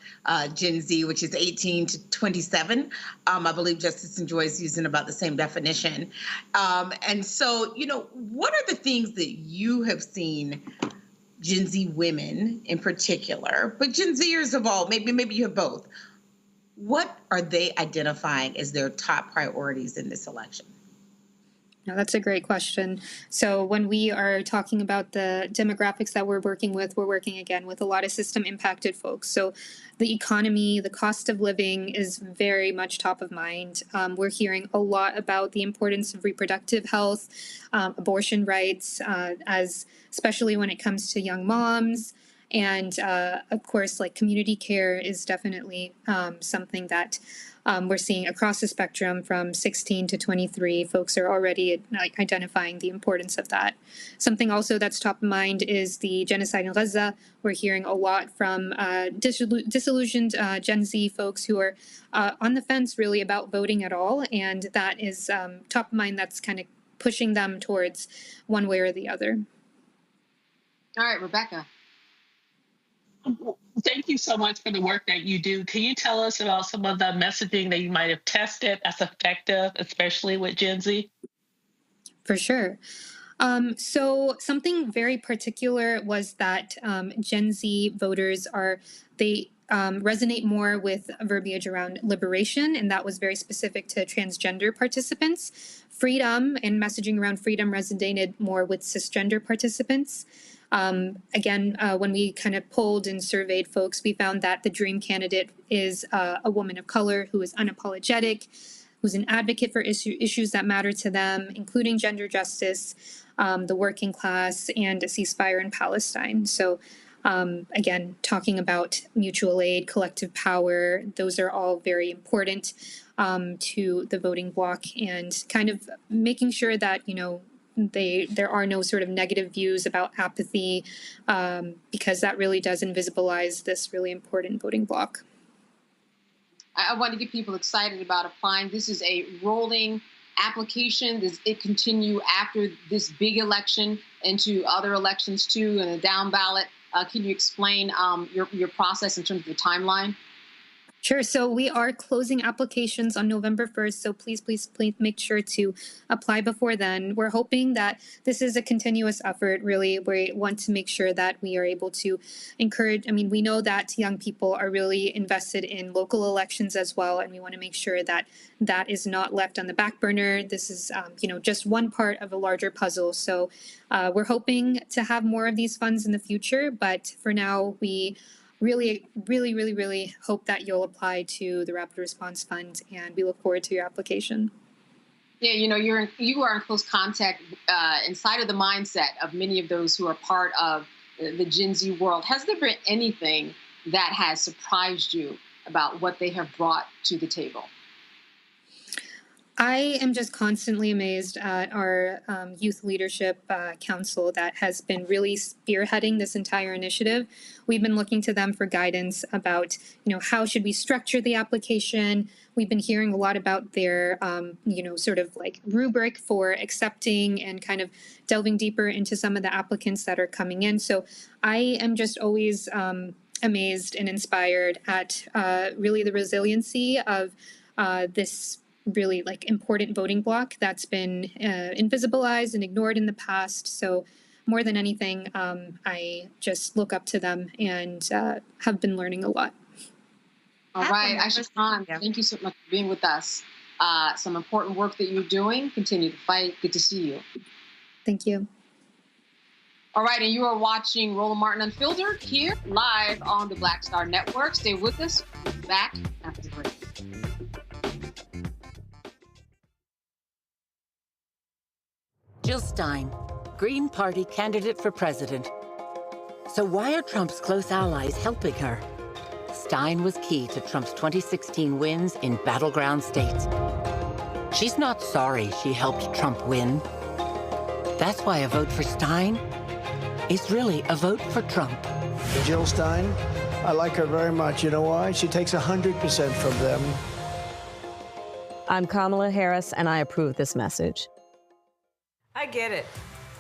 Gen Z, which is 18 to 27. I believe Justice and Joy is using about the same definition. And so, what are the things that you have seen Gen Z women in particular, but Gen Zers of all, maybe you have both. What are they identifying as their top priorities in this election? No, that's a great question. So when we are talking about the demographics that we're working again with a lot of system impacted folks. So the economy, the cost of living is very much top of mind. We're hearing a lot about the importance of reproductive health, abortion rights, especially when it comes to young moms. And of course, like community care is definitely something that we're seeing across the spectrum from 16 to 23. Folks are already identifying the importance of that. Something also that's top of mind is the genocide in Gaza. We're hearing a lot from disillusioned Gen Z folks who are on the fence really about voting at all. And that is top of mind. That's kind of pushing them towards one way or the other. All right, Rebecca. Thank you so much for the work that you do. Can you tell us about some of the messaging that you might have tested that's effective, especially with Gen Z? For sure. So something very particular was that Gen Z voters they resonate more with verbiage around liberation, and that was very specific to transgender participants. Freedom and messaging around freedom resonated more with cisgender participants. Again, when we kind of polled and surveyed folks, we found that the dream candidate is a woman of color who is unapologetic, who's an advocate for issues that matter to them, including gender justice, the working class, and a ceasefire in Palestine. So again, talking about mutual aid, collective power, those are all very important to the voting bloc, and kind of making sure that, there are no sort of negative views about apathy, because that really does invisibilize this really important voting bloc. I want to get people excited about applying. This is a rolling application. Does it continue after this big election into other elections too, and a down ballot? Can you explain your process in terms of the timeline? Sure. So we are closing applications on November 1st. So please make sure to apply before then. We're hoping that this is a continuous effort, really. We want to make sure that we are able to encourage. We know that young people are really invested in local elections as well, and we want to make sure that that is not left on the back burner. This is, just one part of a larger puzzle. So we're hoping to have more of these funds in the future. But for now, we really hope that you'll apply to the Rapid Response Fund, and we look forward to your application. Yeah, you are in close contact inside of the mindset of many of those who are part of the Gen Z world. Has there been anything that has surprised you about what they have brought to the table? I am just constantly amazed at our Youth Leadership Council that has been really spearheading this entire initiative. We've been looking to them for guidance about, how should we structure the application. We've been hearing a lot about their, sort of like rubric for accepting and kind of delving deeper into some of the applicants that are coming in. So I am just always amazed and inspired at really the resiliency of this really important voting bloc that's been invisibilized and ignored in the past. So more than anything, I just look up to them and have been learning a lot. All right, Aisha Khan, thank you so much for being with us. Some important work that you're doing. Continue to fight. Good to see you. Thank you. All right, and you are watching Roland Martin Unfiltered here live on the Black Star Network. Stay with us. We'll be back after the break. Jill Stein, Green Party candidate for president. So why are Trump's close allies helping her? Stein was key to Trump's 2016 wins in battleground states. She's not sorry she helped Trump win. That's why a vote for Stein is really a vote for Trump. Jill Stein, I like her very much. You know why? She takes 100% from them. I'm Kamala Harris, and I approve this message. I get it.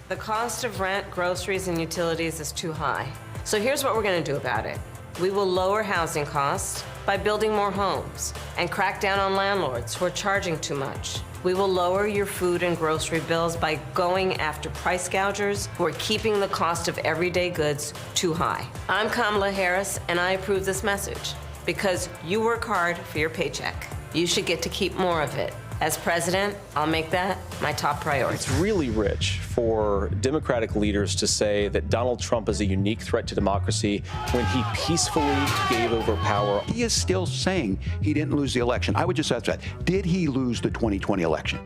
The cost of rent, groceries, and utilities is too high. So here's what we're going to do about it. We will lower housing costs by building more homes and crack down on landlords who are charging too much. We will lower your food and grocery bills by going after price gougers who are keeping the cost of everyday goods too high. I'm Kamala Harris, and I approve this message because you work hard for your paycheck. You should get to keep more of it. As president, I'll make that my top priority. It's really rich for Democratic leaders to say that Donald Trump is a unique threat to democracy when he peacefully gave over power. He is still saying he didn't lose the election. I would just ask that. Did he lose the 2020 election?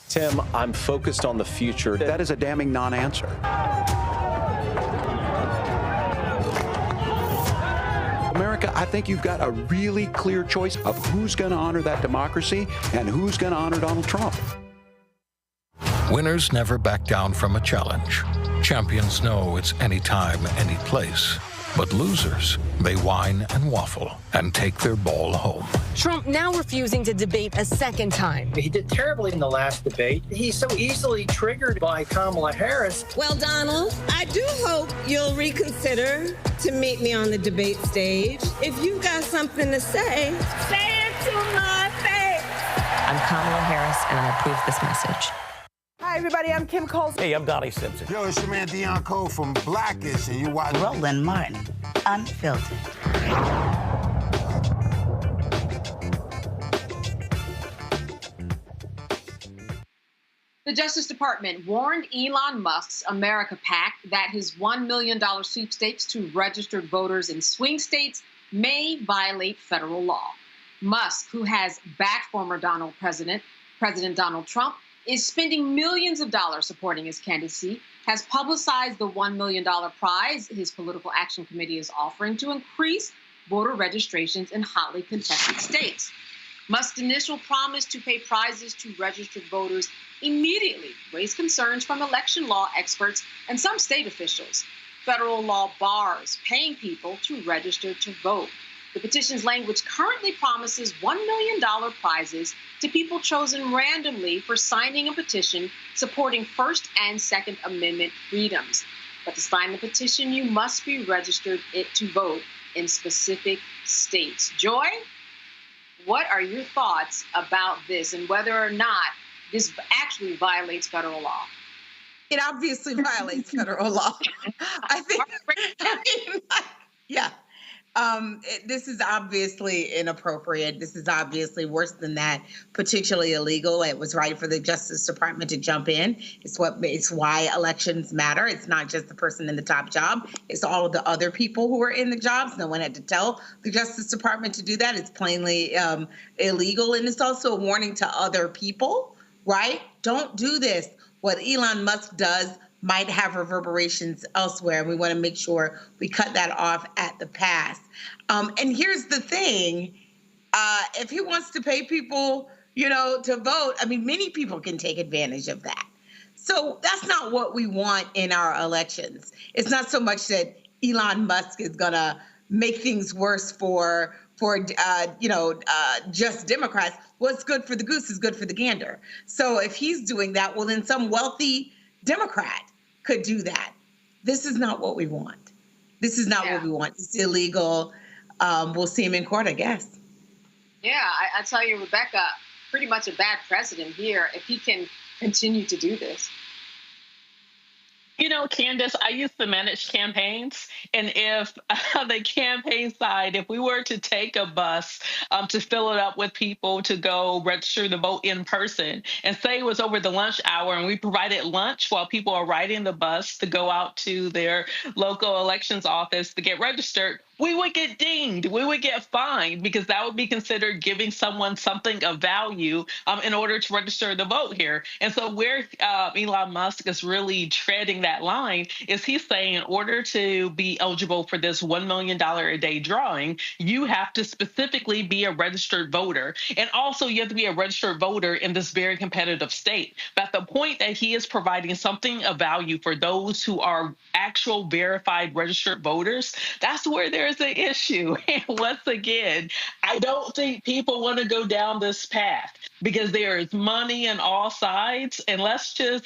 Tim, I'm focused on the future. That is a damning non-answer. America, I think you've got a really clear choice of who's going to honor that democracy and who's going to honor Donald Trump. Winners never back down from a challenge. Champions know it's anytime, any place. But losers may whine and waffle and take their ball home. Trump now refusing to debate a second time. He did terribly in the last debate. He's so easily triggered by Kamala Harris. Well, Donald, I do hope you'll reconsider to meet me on the debate stage. If you've got something to say it to my face. I'm Kamala Harris, and I approve this message. Hi, everybody. I'm Kim Coles. Hey, I'm Donnie Simpson. Yo, it's your man Deion Cole from Blackish, and you watch Roland Martin Unfiltered. The Justice Department warned Elon Musk's America PAC that his $1 million sweepstakes to registered voters in swing states may violate federal law. Musk, who has backed former President Donald Trump, is spending millions of dollars supporting his candidacy, has publicized the $1 million prize his political action committee is offering to increase voter registrations in hotly contested states. Musk's initial promise to pay prizes to registered voters immediately raised concerns from election law experts and some state officials. Federal law bars paying people to register to vote. The petition's language currently promises $1 million prizes to people chosen randomly for signing a petition supporting First and Second Amendment freedoms. But to sign the petition, you must be registered to vote in specific states. Joy, what are your thoughts about this and whether or not this actually violates federal law? It obviously violates federal law. I think, yeah. This is obviously inappropriate. This is obviously worse than that, particularly illegal. It was right for the Justice Department to jump in. It's why elections matter. It's not just the person in the top job. It's all of the other people who are in the jobs. No one had to tell the Justice Department to do that. It's plainly illegal. And it's also a warning to other people, right? Don't do this. What Elon Musk does might have reverberations elsewhere. And we want to make sure we cut that off at the pass. And here's the thing. If he wants to pay people, to vote, I mean, many people can take advantage of that. So that's not what we want in our elections. It's not so much that Elon Musk is going to make things worse for just Democrats. What's good for the goose is good for the gander. So if he's doing that, well, then some wealthy Democrat could do that. This is not what we want. This is not what we want. It's illegal. We'll see him in court, I guess. Yeah, I tell you, Rebecca, pretty much a bad precedent here if he can continue to do this. Candace, I used to manage campaigns. And if the campaign side, if we were to take a bus to fill it up with people to go register the vote in person, and say it was over the lunch hour and we provided lunch while people are riding the bus to go out to their local elections office to get registered, we would get dinged. We would get fined because that would be considered giving someone something of value in order to register the vote here. And so where Elon Musk is really treading that line is he's saying in order to be eligible for this $1 million a day drawing, you have to specifically be a registered voter. And also you have to be a registered voter in this very competitive state. But at the point that he is providing something of value for those who are actual verified registered voters, that's where there's an issue. And once again, I don't think people want to go down this path because there is money on all sides. And let's just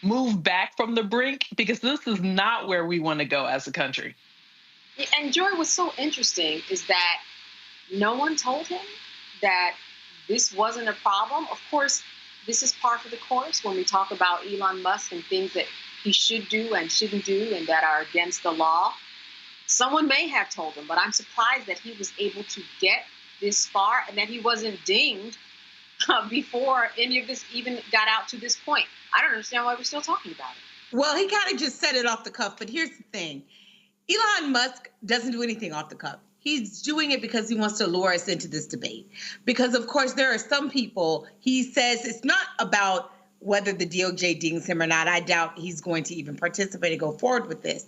move back from the brink because this is not where we want to go as a country. And Joy, what's so interesting is that no one told him that this wasn't a problem. Of course, this is par for the course when we talk about Elon Musk and things that he should do and shouldn't do and that are against the law. Someone may have told him, but I'm surprised that he was able to get this far and that he wasn't dinged before any of this even got out to this point. I don't understand why we're still talking about it. Well, he kind of just said it off the cuff, but here's the thing. Elon Musk doesn't do anything off the cuff. He's doing it because he wants to lure us into this debate. Because, of course, there are some people, he says it's not about whether the DOJ dings him or not. I doubt he's going to even participate and go forward with this.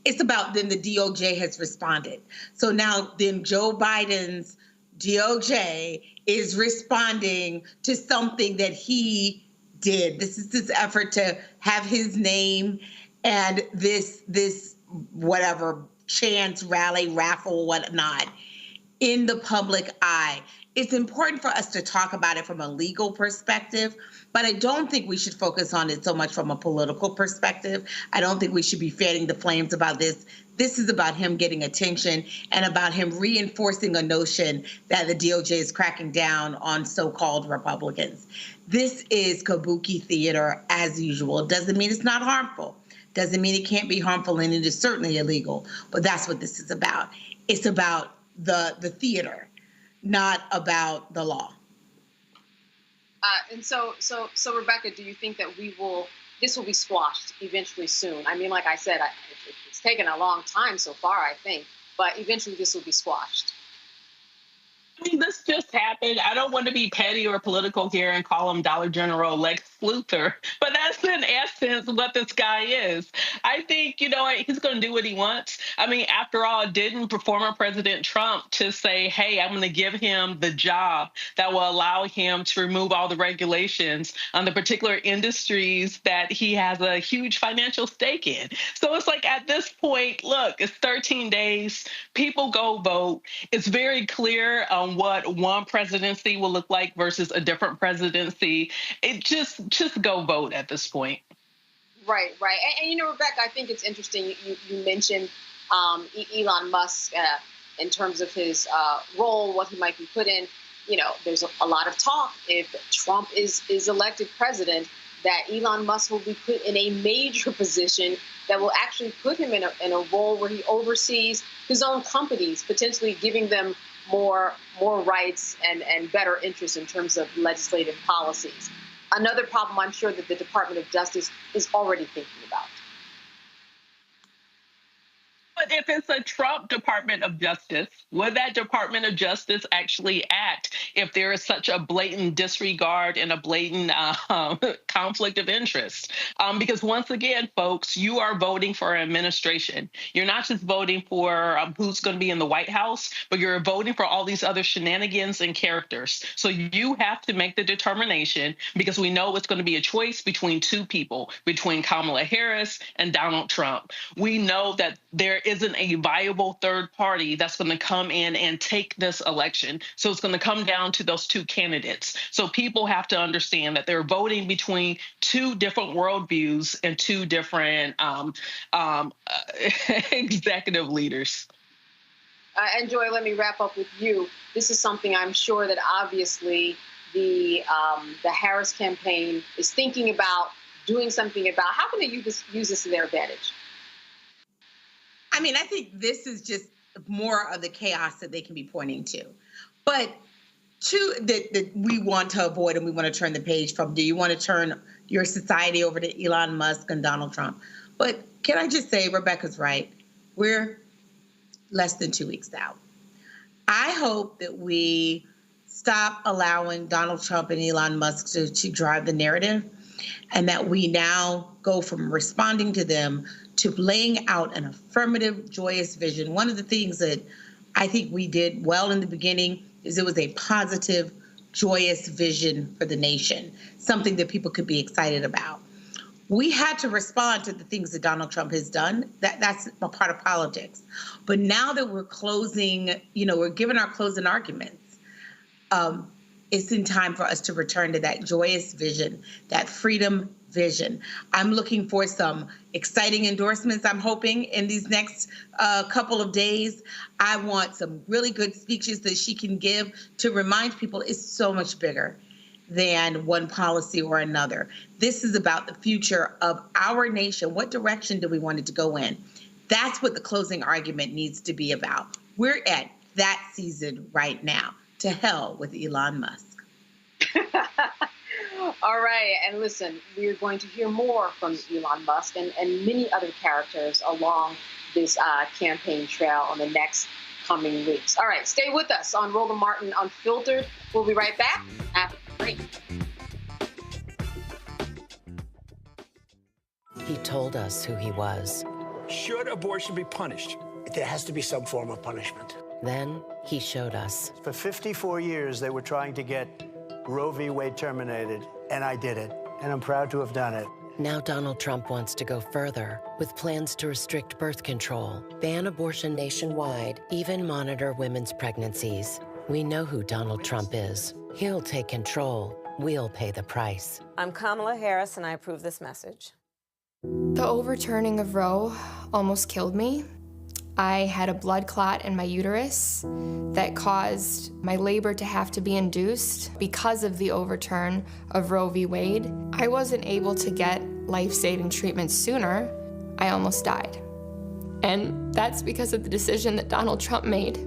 It's about then the DOJ has responded. So now then Joe Biden's DOJ is responding to something that he did. This is this effort to have his name and this whatever chance, rally, raffle, whatnot in the public eye. It's important for us to talk about it from a legal perspective, but I don't think we should focus on it so much from a political perspective. I don't think we should be fanning the flames about this. This is about him getting attention and about him reinforcing a notion that the DOJ is cracking down on so-called Republicans. This is kabuki theater as usual. It doesn't mean it's not harmful. Doesn't mean it can't be harmful, and it is certainly illegal, but that's what this is about. It's about the theater, not about the law. And so Rebecca, do you think that this will be squashed eventually soon? I mean, like I said, it's taken a long time so far, I think, but eventually this will be squashed. I mean, this just happened. I don't want to be petty or political here and call him Dollar General Lex Luthor, but that's in essence what this guy is. I think, he's going to do what he wants. I mean, after all, didn't former President Trump to say, hey, I'm going to give him the job that will allow him to remove all the regulations on the particular industries that he has a huge financial stake in. So it's like at this point, look, it's 13 days. People go vote. It's very clear what one presidency will look like versus a different presidency. It just go vote at this point. Right. And Rebecca, I think it's interesting. You mentioned Elon Musk in terms of his role, what he might be put in. There's a lot of talk if Trump is elected president that Elon Musk will be put in a major position that will actually put him in a role where he oversees his own companies, potentially giving them more rights and better interests in terms of legislative policies. Another problem I'm sure that the Department of Justice is already thinking about. But if it's a Trump Department of Justice, would that Department of Justice actually act if there is such a blatant disregard and a blatant conflict of interest? Because once again, folks, you are voting for an administration. You're not just voting for who's going to be in the White House, but you're voting for all these other shenanigans and characters. So you have to make the determination, because we know it's going to be a choice between two people, between Kamala Harris and Donald Trump. We know that there isn't a viable third party that's going to come in and take this election. So it's going to come down to those two candidates. So people have to understand that they're voting between two different worldviews and two different executive leaders. And Joy, let me wrap up with you. This is something I'm sure that obviously the Harris campaign is thinking about, doing something about. How can they use this to their advantage? I mean, I think this is just more of the chaos that they can be pointing to. But two that we want to avoid and we want to turn the page from. Do you want to turn your society over to Elon Musk and Donald Trump? But can I just say, Rebecca's right. We're less than 2 weeks out. I hope that we stop allowing Donald Trump and Elon Musk to drive the narrative, and that we now go from responding to them to laying out an affirmative, joyous vision. One of the things that I think we did well in the beginning is it was a positive, joyous vision for the nation, something that people could be excited about. We had to respond to the things that Donald Trump has done. That's a part of politics. But now that we're closing, we're giving our closing arguments, it's in time for us to return to that joyous vision, that freedom vision. I'm looking for some exciting endorsements, I'm hoping, in these next couple of days. I want some really good speeches that she can give to remind people it's so much bigger than one policy or another. This is about the future of our nation. What direction do we want it to go in? That's what the closing argument needs to be about. We're at that season right now. To hell with Elon Musk. All right. And listen, we're going to hear more from Elon Musk and many other characters along this campaign trail on the next coming weeks. All right. Stay with us on Roland Martin Unfiltered. We'll be right back after the break. He told us who he was. Should abortion be punished? There has to be some form of punishment. Then he showed us. For 54 years, they were trying to get Roe v. Wade terminated, and I did it, and I'm proud to have done it. Now Donald Trump wants to go further with plans to restrict birth control, ban abortion nationwide, even monitor women's pregnancies. We know who Donald Trump is. He'll take control. We'll pay the price. I'm Kamala Harris, and I approve this message. The overturning of Roe almost killed me. I had a blood clot in my uterus that caused my labor to have to be induced because of the overturn of Roe v. Wade. I wasn't able to get life-saving treatment sooner. I almost died. And that's because of the decision that Donald Trump made.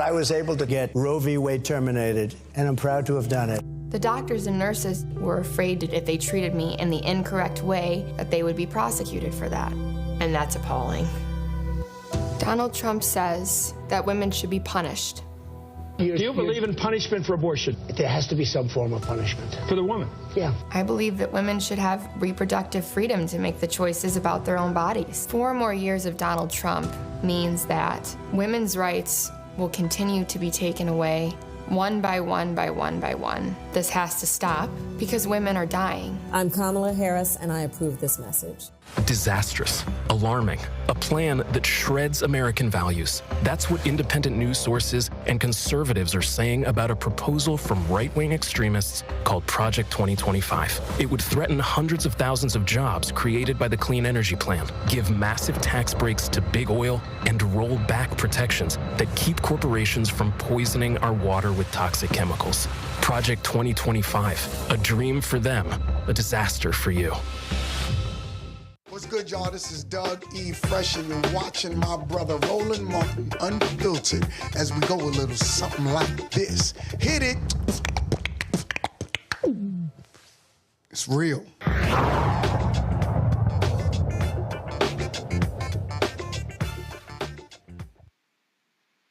I was able to get Roe v. Wade terminated, and I'm proud to have done it. The doctors and nurses were afraid that if they treated me in the incorrect way, that they would be prosecuted for that. And that's appalling. Donald Trump says that women should be punished. Do you believe in punishment for abortion? There has to be some form of punishment. For the woman? Yeah. I believe that women should have reproductive freedom to make the choices about their own bodies. 4 more years of Donald Trump means that women's rights will continue to be taken away one by one by one by one. This has to stop because women are dying. I'm Kamala Harris, and I approve this message. Disastrous, alarming, a plan that shreds American values. That's what independent news sources and conservatives are saying about a proposal from right-wing extremists called Project 2025. It would threaten hundreds of thousands of jobs created by the Clean Energy Plan, give massive tax breaks to big oil, and roll back protections that keep corporations from poisoning our water with toxic chemicals. Project 2025, a dream for them, a disaster for you. What's good, y'all? This is Doug E. Fresh, and you're watching my brother Roland Martin Unfiltered as we go a little something like this. Hit it. It's real.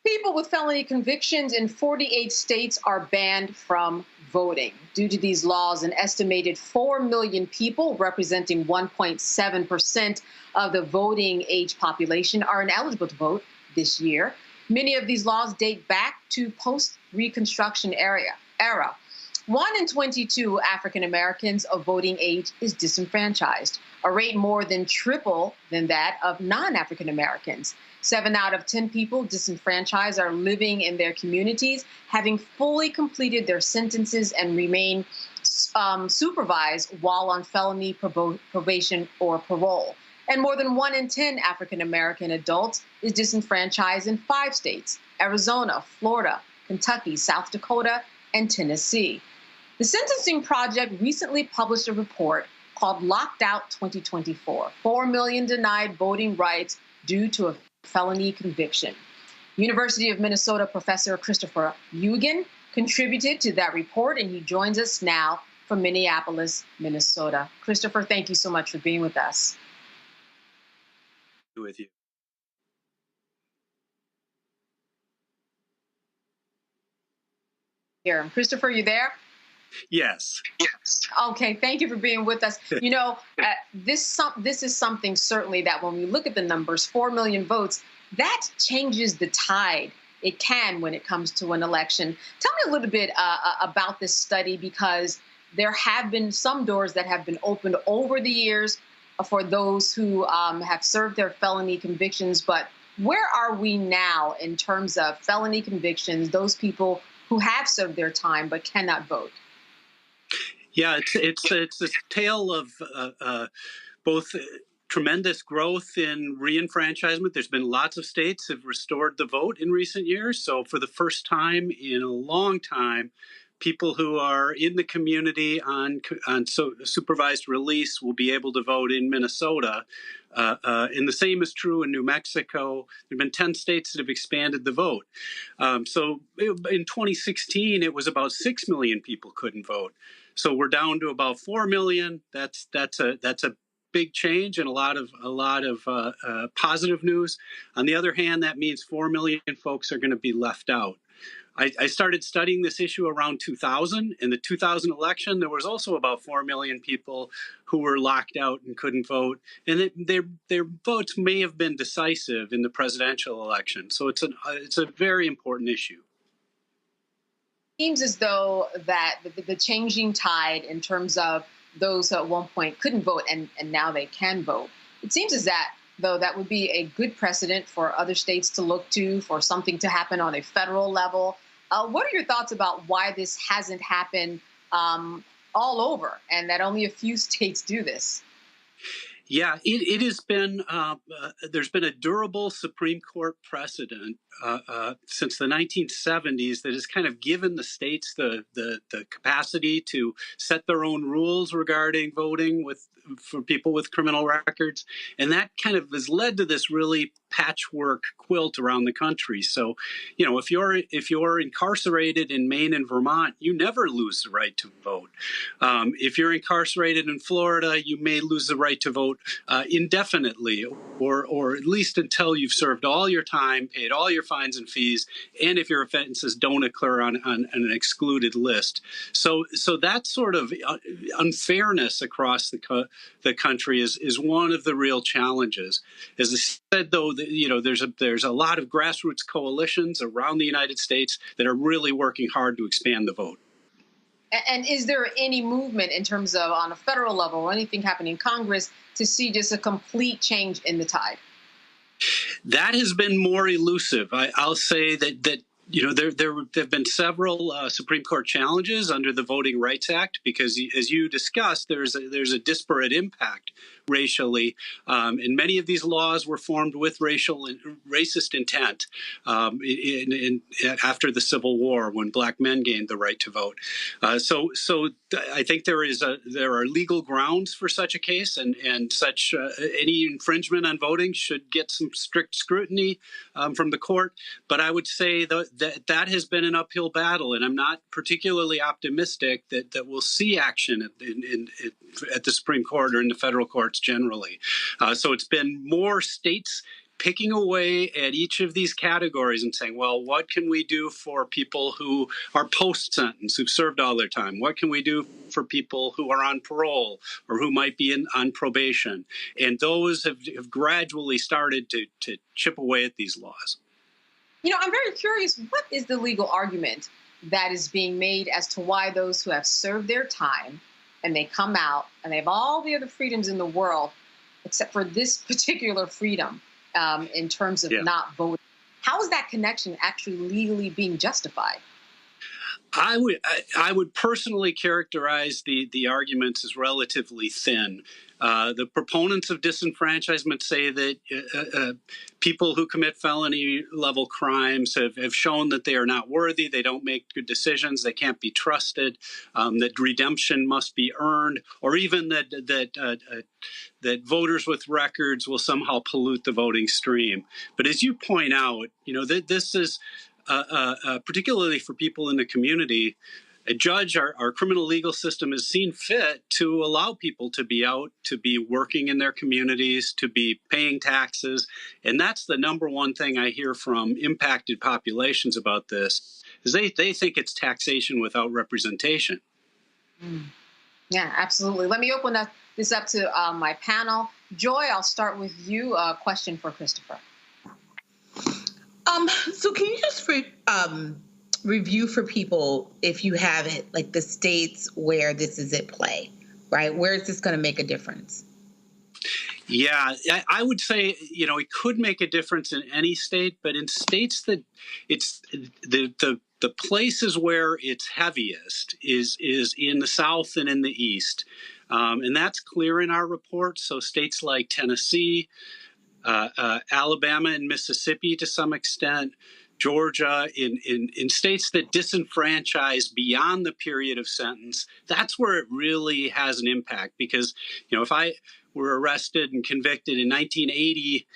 People with felony convictions in 48 states are banned from voting. Due to these laws, an estimated 4 million people, representing 1.7% of the voting age population, are ineligible to vote this year. Many of these laws date back to post-Reconstruction era. 1 in 22 African Americans of voting age is disenfranchised, a rate more than triple than that of non-African Americans. 7 out of 10 people disenfranchised are living in their communities, having fully completed their sentences and remain supervised while on felony probation or parole. And more than 1 in 10 African American adults is disenfranchised in 5 states: Arizona, Florida, Kentucky, South Dakota, and Tennessee. The Sentencing Project recently published a report called Locked Out 2024, 4 million denied voting rights due to a felony conviction. University of Minnesota professor Christopher Eugen contributed to that report, and he joins us now from Minneapolis, Minnesota. Christopher, thank you so much for being with us. With you. Here, Christopher, you there? Yes. Okay, thank you for being with us. You know, this is something certainly that when we look at the numbers, 4 million votes, that changes the tide. It can when it comes to an election. Tell me a little bit about this study, because there have been some doors that have been opened over the years for those who have served their felony convictions. But where are we now in terms of felony convictions, those people who have served their time but cannot vote? Yeah, it's a tale of both tremendous growth in reenfranchisement. There's been lots of states have restored the vote in recent years. So for the first time in a long time, people who are in the community on supervised release will be able to vote in Minnesota. And the same is true in New Mexico. There have been 10 states that have expanded the vote. So in 2016, it was about 6 million people couldn't vote. So we're down to about 4 million. That's a big change and a lot of positive news. On the other hand, that means 4 million folks are going to be left out. I started studying this issue around 2000. In the 2000 election, there was also about 4 million people who were locked out and couldn't vote. And their votes may have been decisive in the presidential election. So it's a very important issue. Seems as though that the changing tide in terms of those who at one point couldn't vote and now they can vote, it seems as though that would be a good precedent for other states to look to, for something to happen on a federal level. What are your thoughts about why this hasn't happened all over and that only a few states do this? Yeah, it has been, there's been a durable Supreme Court precedent since the 1970s that has kind of given the states the capacity to set their own rules regarding voting for people with criminal records. And that kind of has led to this really patchwork quilt around the country. So, if you're incarcerated in Maine and Vermont, you never lose the right to vote. If you're incarcerated in Florida, you may lose the right to vote indefinitely, or at least until you've served all your time, paid all your fines and fees, and if your offenses don't occur on an excluded list. So that sort of unfairness across the country is one of the real challenges. As I said, though, there's a lot of grassroots coalitions around the United States that are really working hard to expand the vote. And is there any movement in terms of on a federal level or anything happening in Congress to see just a complete change in the tide? That has been more elusive. I'll say that there have been several Supreme Court challenges under the Voting Rights Act because, as you discussed, there's a disparate impact racially, and many of these laws were formed with racist intent after the Civil War, when Black men gained the right to vote. So I think there are legal grounds for such a case, and such any infringement on voting should get some strict scrutiny from the court. But I would say that has been an uphill battle, and I'm not particularly optimistic that we'll see action at the Supreme Court or in the federal courts generally. So it's been more states picking away at each of these categories and saying, well, what can we do for people who are post-sentence, who've served all their time? What can we do for people who are on parole or who might be on probation? And those have gradually started to chip away at these laws. I'm very curious, what is the legal argument that is being made as to why those who have served their time and they come out and they have all the other freedoms in the world, except for this particular freedom in terms of not voting, how is that connection actually legally being justified? I would personally characterize the arguments as relatively thin. The proponents of disenfranchisement say that people who commit felony-level crimes have shown that they are not worthy, they don't make good decisions, they can't be trusted, that redemption must be earned, or even that voters with records will somehow pollute the voting stream. But as you point out, this is particularly for people in the community. A judge, our criminal legal system has seen fit to allow people to be out, to be working in their communities, to be paying taxes. And that's the number one thing I hear from impacted populations about this, is they think it's taxation without representation. Yeah, absolutely. Let me open this up to my panel. Joy, I'll start with you. A question for Christopher. So can you just review for people, if you have it, like the states where this is at play, right? Where is this going to make a difference? Yeah, I would say, it could make a difference in any state, but in states that it's the places where it's heaviest is in the South and in the East. And that's clear in our report. So states like Tennessee, Alabama and Mississippi to some extent, Georgia, in states that disenfranchise beyond the period of sentence, that's where it really has an impact. Because, if I were arrested and convicted in 1980,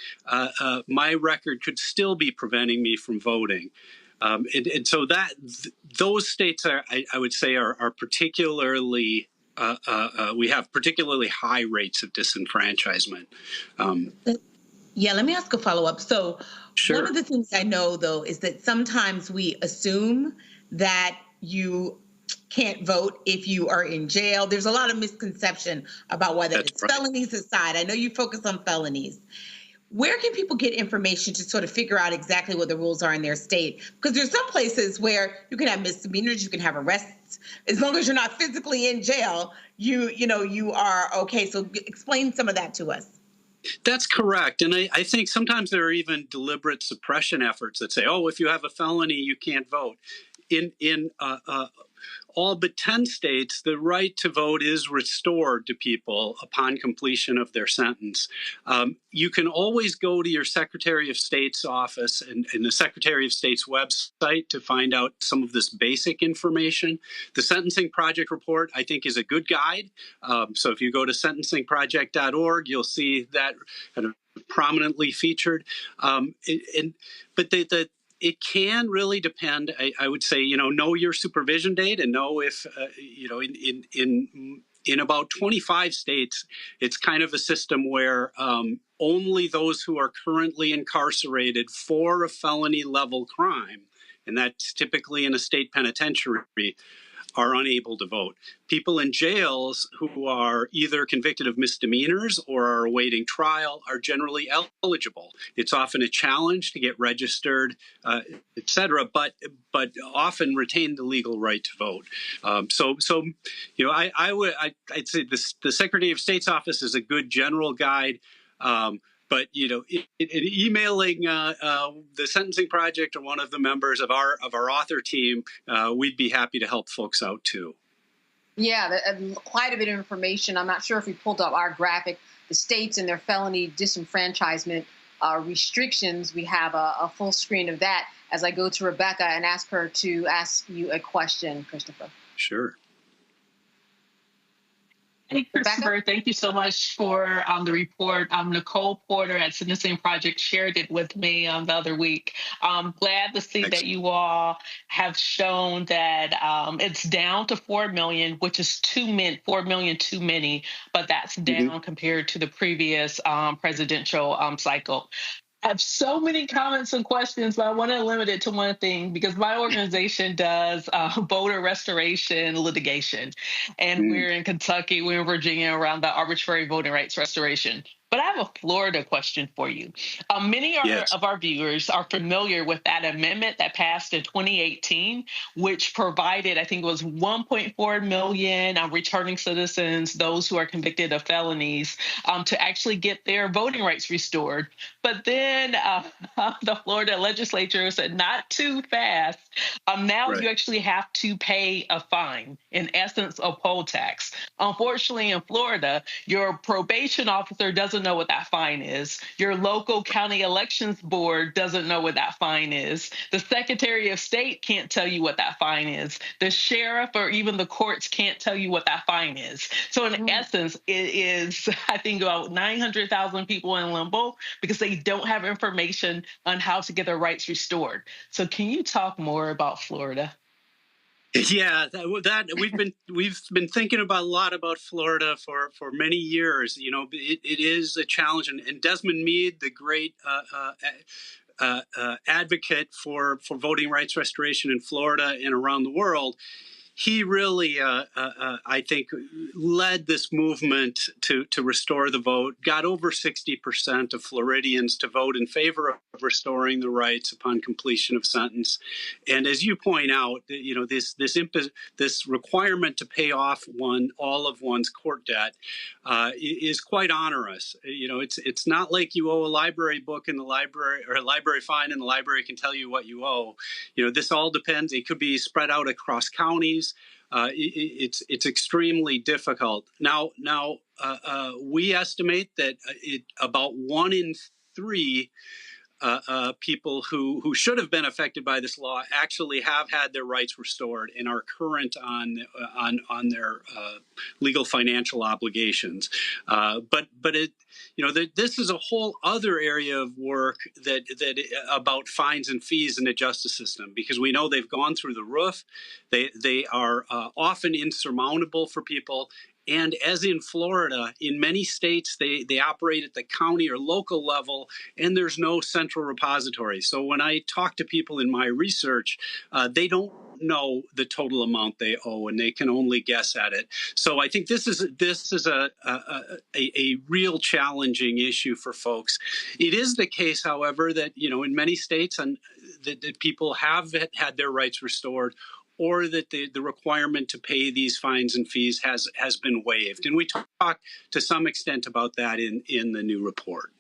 my record could still be preventing me from voting. And so those states I would say are particularly we have particularly high rates of disenfranchisement. Yeah, let me ask a follow-up. So one of the things I know, though, is that sometimes we assume that you can't vote if you are in jail. There's a lot of misconception about whether it's felonies aside. I know you focus on felonies. Where can people get information to sort of figure out exactly what the rules are in their state? Because there's some places where you can have misdemeanors, you can have arrests. As long as you're not physically in jail, you are okay. So explain some of that to us. That's correct. And I think sometimes there are even deliberate suppression efforts that say, oh, if you have a felony, you can't vote. In all but 10 states, the right to vote is restored to people upon completion of their sentence. You can always go to your Secretary of State's office and the Secretary of State's website to find out some of this basic information. The Sentencing Project report, I think, is a good guide. So if you go to sentencingproject.org, you'll see that kind of prominently featured. But it can really depend. I would say, know your supervision date and know if, in about 25 states, it's kind of a system where only those who are currently incarcerated for a felony level crime, and that's typically in a state penitentiary, are unable to vote. People in jails who are either convicted of misdemeanors or are awaiting trial are generally eligible. It's often a challenge to get registered, et cetera, but often retain the legal right to vote. I'd say the Secretary of State's office is a good general guide. But emailing the Sentencing Project or one of the members of our author team, we'd be happy to help folks out too. Yeah, quite a bit of information. I'm not sure if we pulled up our graphic. The states and their felony disenfranchisement restrictions. We have a full screen of that as I go to Rebecca and ask her to ask you a question, Christopher. Sure. Hey, Christopher, thank you so much for the report. Nicole Porter at Sentencing Project shared it with me the other week. I'm glad to see that you all have shown that it's down to 4 million, which is 4 million too many, but that's down compared to the previous presidential cycle. I have so many comments and questions, but I want to limit it to one thing because my organization does voter restoration litigation. And we're in Kentucky, we're in Virginia around the arbitrary voting rights restoration. But I have a Florida question for you. Many of our viewers are familiar with that amendment that passed in 2018, which provided, I think it was 1.4 million returning citizens, those who are convicted of felonies, to actually get their voting rights restored. But then the Florida legislature said, not too fast. Now you actually have to pay a fine, in essence, a poll tax. Unfortunately, in Florida, your probation officer doesn't know what that fine is. Your local county elections board doesn't know what that fine is. The Secretary of State can't tell you what that fine is. The sheriff or even the courts can't tell you what that fine is. So in essence, it is, I think, about 900,000 people in limbo because they don't have information on how to get their rights restored. So can you talk more about Florida? Yeah, we've been thinking a lot about Florida for many years. It is a challenge, and Desmond Meade, the great advocate for voting rights restoration in Florida and around the world, he really, I think, led this movement to restore the vote, got over 60% of Floridians to vote in favor of restoring the rights upon completion of sentence. And as you point out, this requirement to pay off all of one's court debt is quite onerous. It's not like you owe a library book in the library or a library fine and the library can tell you what you owe. This all depends. It could be spread out across counties. It's extremely difficult. Now, we estimate that about 1 in 3 people who should have been affected by this law actually have had their rights restored and are current on their legal financial obligations. But this is a whole other area of work that about fines and fees in the justice system, because we know they've gone through the roof. They are often insurmountable for people. And as in Florida, in many states, they operate at the county or local level, and there's no central repository. So when I talk to people in my research, they don't know the total amount they owe, and they can only guess at it. So I think this is a real challenging issue for folks. It is the case, however, that in many states that people have had their rights restored, or that the requirement to pay these fines and fees has been waived. And we talk to some extent about that in the new report.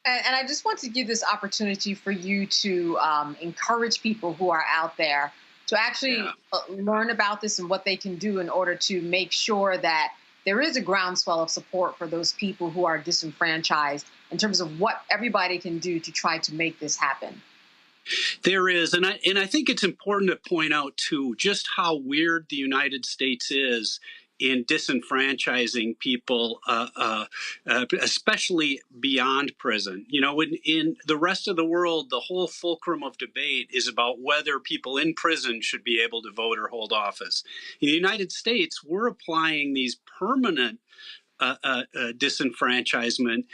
And I just want to give this opportunity for you to encourage people who are out there to actually learn about this and what they can do in order to make sure that there is a groundswell of support for those people who are disenfranchised in terms of what everybody can do to try to make this happen. There is, and I think it's important to point out, too, just how weird the United States is in disenfranchising people, especially beyond prison. You know, in the rest of the world, the whole fulcrum of debate is about whether people in prison should be able to vote or hold office. In the United States, we're applying these permanent disenfranchisement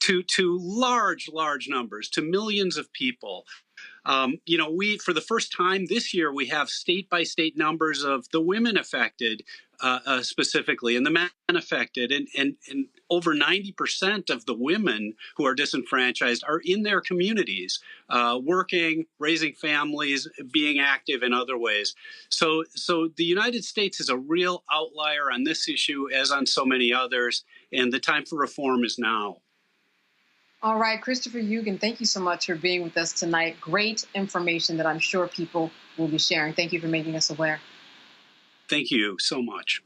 to large numbers, to millions of people. You know, for the first time this year, we have state-by-state numbers of the women affected specifically and the men affected. And over 90% of the women who are disenfranchised are in their communities, working, raising families, being active in other ways. So the United States is a real outlier on this issue, as on so many others, and the time for reform is now. All right, Christopher Eugen, thank you so much for being with us tonight. Great information that I'm sure people will be sharing. Thank you for making us aware. Thank you so much.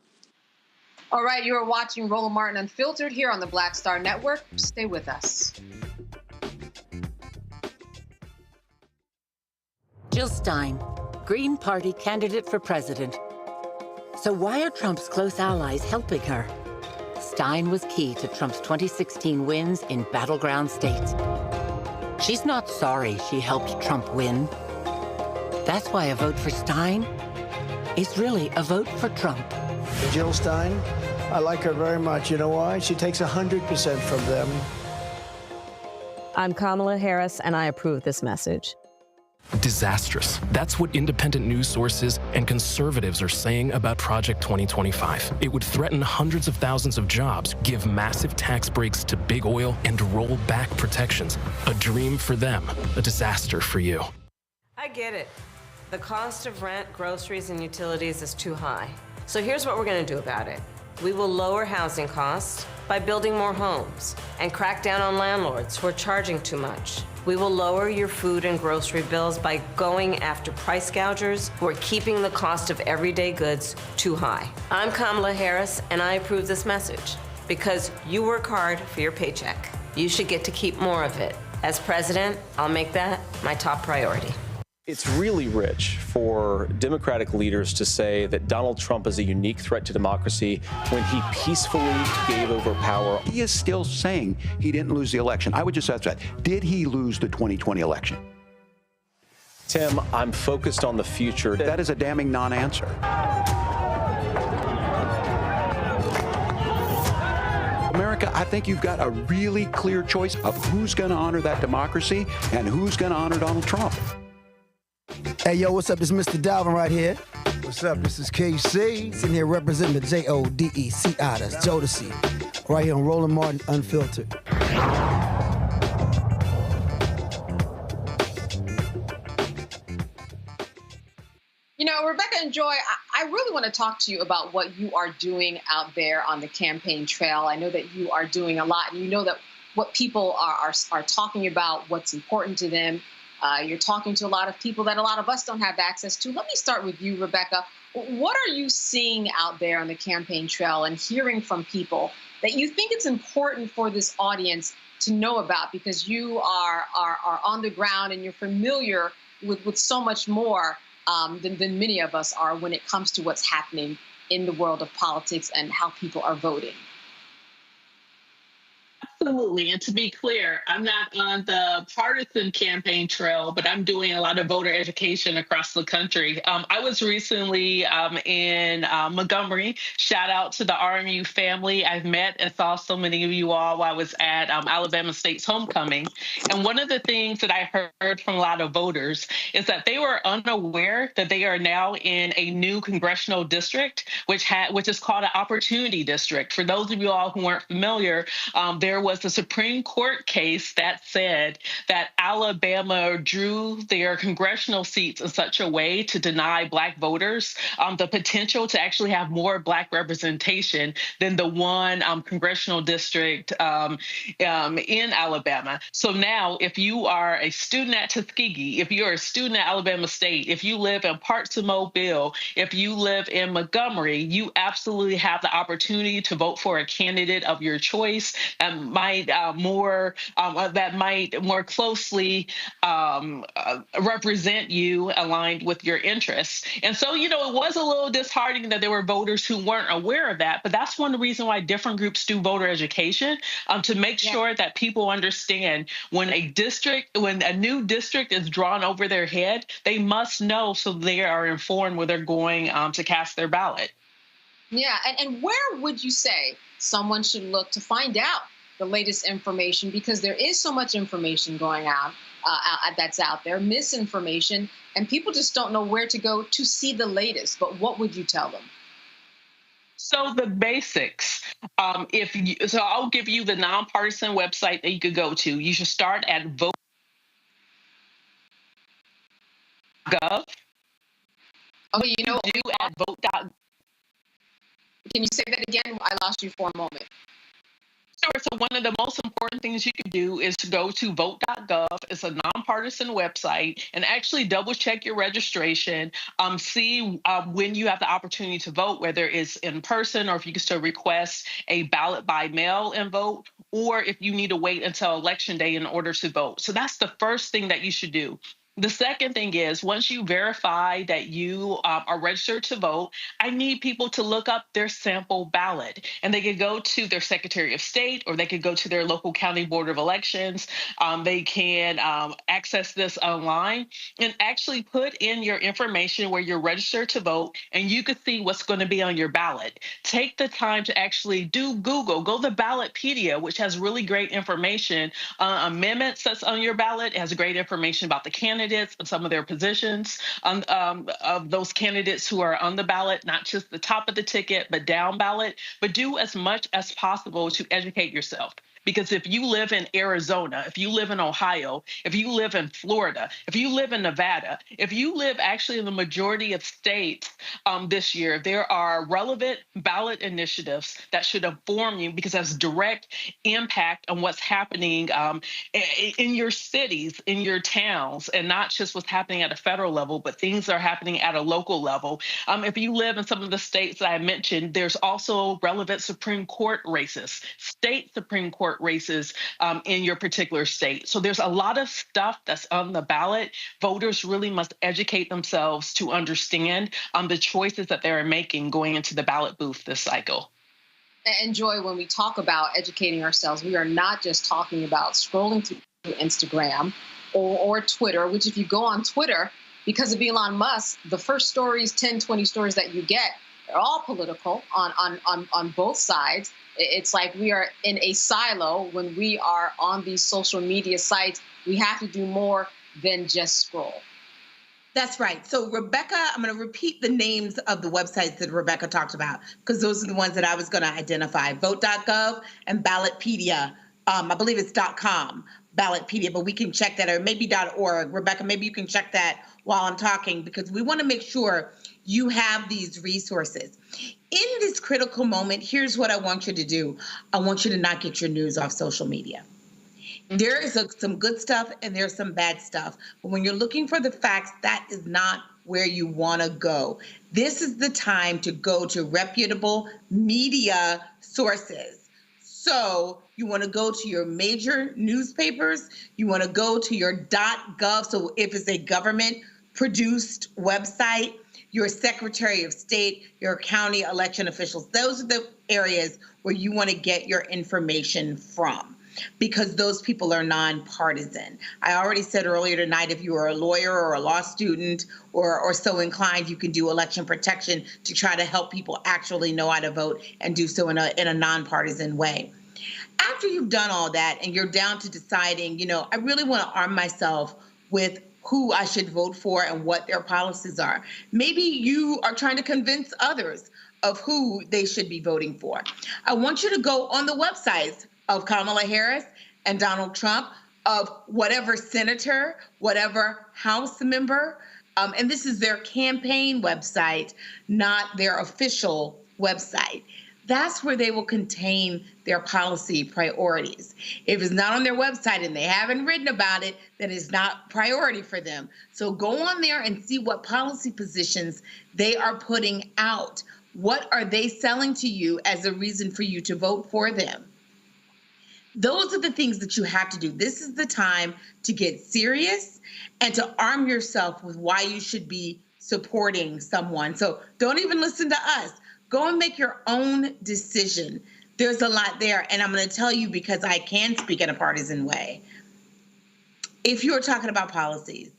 All right, you are watching Roland Martin Unfiltered here on the Black Star Network. Stay with us. Jill Stein, Green Party candidate for president. So why are Trump's close allies helping her? Stein was key to Trump's 2016 wins in battleground states. She's not sorry she helped Trump win. That's why a vote for Stein is really a vote for Trump. Jill Stein, I like her very much. You know why? She takes 100% from them. I'm Kamala Harris, and I approve this message. Disastrous. That's what independent news sources and conservatives are saying about Project 2025. It would threaten hundreds of thousands of jobs, give massive tax breaks to big oil, and roll back protections. A dream for them, a disaster for you. I get it. The cost of rent, groceries, and utilities is too high. So here's what we're going to do about it. We will lower housing costs by building more homes and crack down on landlords who are charging too much. We will lower your food and grocery bills by going after price gougers who are keeping the cost of everyday goods too high. I'm Kamala Harris, and I approve this message because you work hard for your paycheck. You should get to keep more of it. As president, I'll make that my top priority. It's really rich for Democratic leaders to say that Donald Trump is a unique threat to democracy when he peacefully gave over power. He is still saying he didn't lose the election. I would just ask that. Did he lose the 2020 election? Tim, I'm focused on the future. That is a damning non-answer. America, I think you've got a really clear choice of who's going to honor that democracy and who's going to honor Donald Trump. Hey, yo, what's up? This is Mr. Dalvin right here. What's up? This is KC. Sitting here representing the JODECI. That's Jodeci. Right here on Roland Martin Unfiltered. You know, Rebecca and Joy, I really want to talk to you about what you are doing out there on the campaign trail. I know that you are doing a lot, and you know that what people are talking about, what's important to them. You're talking to a lot of people that a lot of us don't have access to. Let me start with you, Rebecca. What are you seeing out there on the campaign trail and hearing from people that you think it's important for this audience to know about, because you are on the ground and you're familiar with so much more than many of us are when it comes to what's happening in the world of politics and how people are voting? Absolutely. And to be clear, I'm not on the partisan campaign trail, but I'm doing a lot of voter education across the country. I was recently in Montgomery. Shout out to the RMU family. I've met and saw so many of you all while I was at Alabama State's homecoming. And one of the things that I heard from a lot of voters is that they were unaware that they are now in a new congressional district, which is called an opportunity district. For those of you all who weren't familiar, there was a Supreme Court case that said that Alabama drew their congressional seats in such a way to deny Black voters the potential to actually have more Black representation than the one congressional district in Alabama. So now, if you are a student at Tuskegee, if you're a student at Alabama State, if you live in parts of Mobile, if you live in Montgomery, you absolutely have the opportunity to vote for a candidate of your choice. And my might more closely represent you, aligned with your interests. And so, it was a little disheartening that there were voters who weren't aware of that. But that's one of the reasons why different groups do voter education, to make sure that people understand when a new district is drawn over their head, they must know so they are informed where they're going to cast their ballot. Yeah, and where would you say someone should look to find out the latest information? Because there is so much information going on that's out there, misinformation, and people just don't know where to go to see the latest. But what would you tell them? So the basics. So I'll give you the nonpartisan website that you could go to. You should start at vote.gov. Okay, at vote.gov. Can you say that again? I lost you for a moment. Sure. So one of the most important things you can do is to go to vote.gov. It's a nonpartisan website, and actually double check your registration. See when you have the opportunity to vote, whether it's in person or if you can still request a ballot by mail and vote, or if you need to wait until Election Day in order to vote. So that's the first thing that you should do. The second thing is, once you verify that you are registered to vote, I need people to look up their sample ballot. And they could go to their Secretary of State, or they could go to their local county board of elections. They can access this online and actually put in your information where you're registered to vote, and you could see what's going to be on your ballot. Take the time to actually do Google. Go to Ballotpedia, which has really great information. Amendments that's on your ballot. It has great information about the candidates and some of their positions of those candidates who are on the ballot, not just the top of the ticket, but down ballot. But do as much as possible to educate yourself. Because if you live in Arizona, if you live in Ohio, if you live in Florida, if you live in Nevada, if you live actually in the majority of states this year, there are relevant ballot initiatives that should inform you, because that's direct impact on what's happening in your cities, in your towns, and not just what's happening at a federal level, but things that are happening at a local level. If you live in some of the states that I mentioned, there's also relevant Supreme Court races, state Supreme Court races in your particular state. So there's a lot of stuff that's on the ballot. Voters really must educate themselves to understand the choices that they're making going into the ballot booth this cycle. And Joy, when we talk about educating ourselves, we are not just talking about scrolling through Instagram or Twitter, which if you go on Twitter, because of Elon Musk, the first stories, 10, 20 stories that you get, they're all political on both sides. It's like we are in a silo when we are on these social media sites. We have to do more than just scroll. That's right. So, Rebecca, I'm going to repeat the names of the websites that Rebecca talked about, because those are the ones that I was going to identify. Vote.gov and Ballotpedia. I believe it's .com, Ballotpedia, but we can check that, or maybe .org. Rebecca, maybe you can check that while I'm talking, because we want to make sure you have these resources. In this critical moment, here's what I want you to do. I want you to not get your news off social media. There is some good stuff and there's some bad stuff. But when you're looking for the facts, that is not where you want to go. This is the time to go to reputable media sources. So you want to go to your major newspapers. You want to go to your .gov. So if it's a government-produced website, your Secretary of State, your county election officials, those are the areas where you want to get your information from, because those people are nonpartisan. I already said earlier tonight, if you are a lawyer or a law student or so inclined, you can do election protection to try to help people actually know how to vote and do so in a nonpartisan way. After you've done all that and you're down to deciding, I really want to arm myself with who I should vote for and what their policies are. Maybe you are trying to convince others of who they should be voting for. I want you to go on the websites of Kamala Harris and Donald Trump, of whatever senator, whatever House member, and this is their campaign website, not their official website. That's where they will contain their policy priorities. If it's not on their website and they haven't written about it, then it's not priority for them. So go on there and see what policy positions they are putting out. What are they selling to you as a reason for you to vote for them? Those are the things that you have to do. This is the time to get serious and to arm yourself with why you should be supporting someone. So don't even listen to us. Go and make your own decision. There's a lot there. And I'm going to tell you, because I can speak in a partisan way. If you're talking about policies,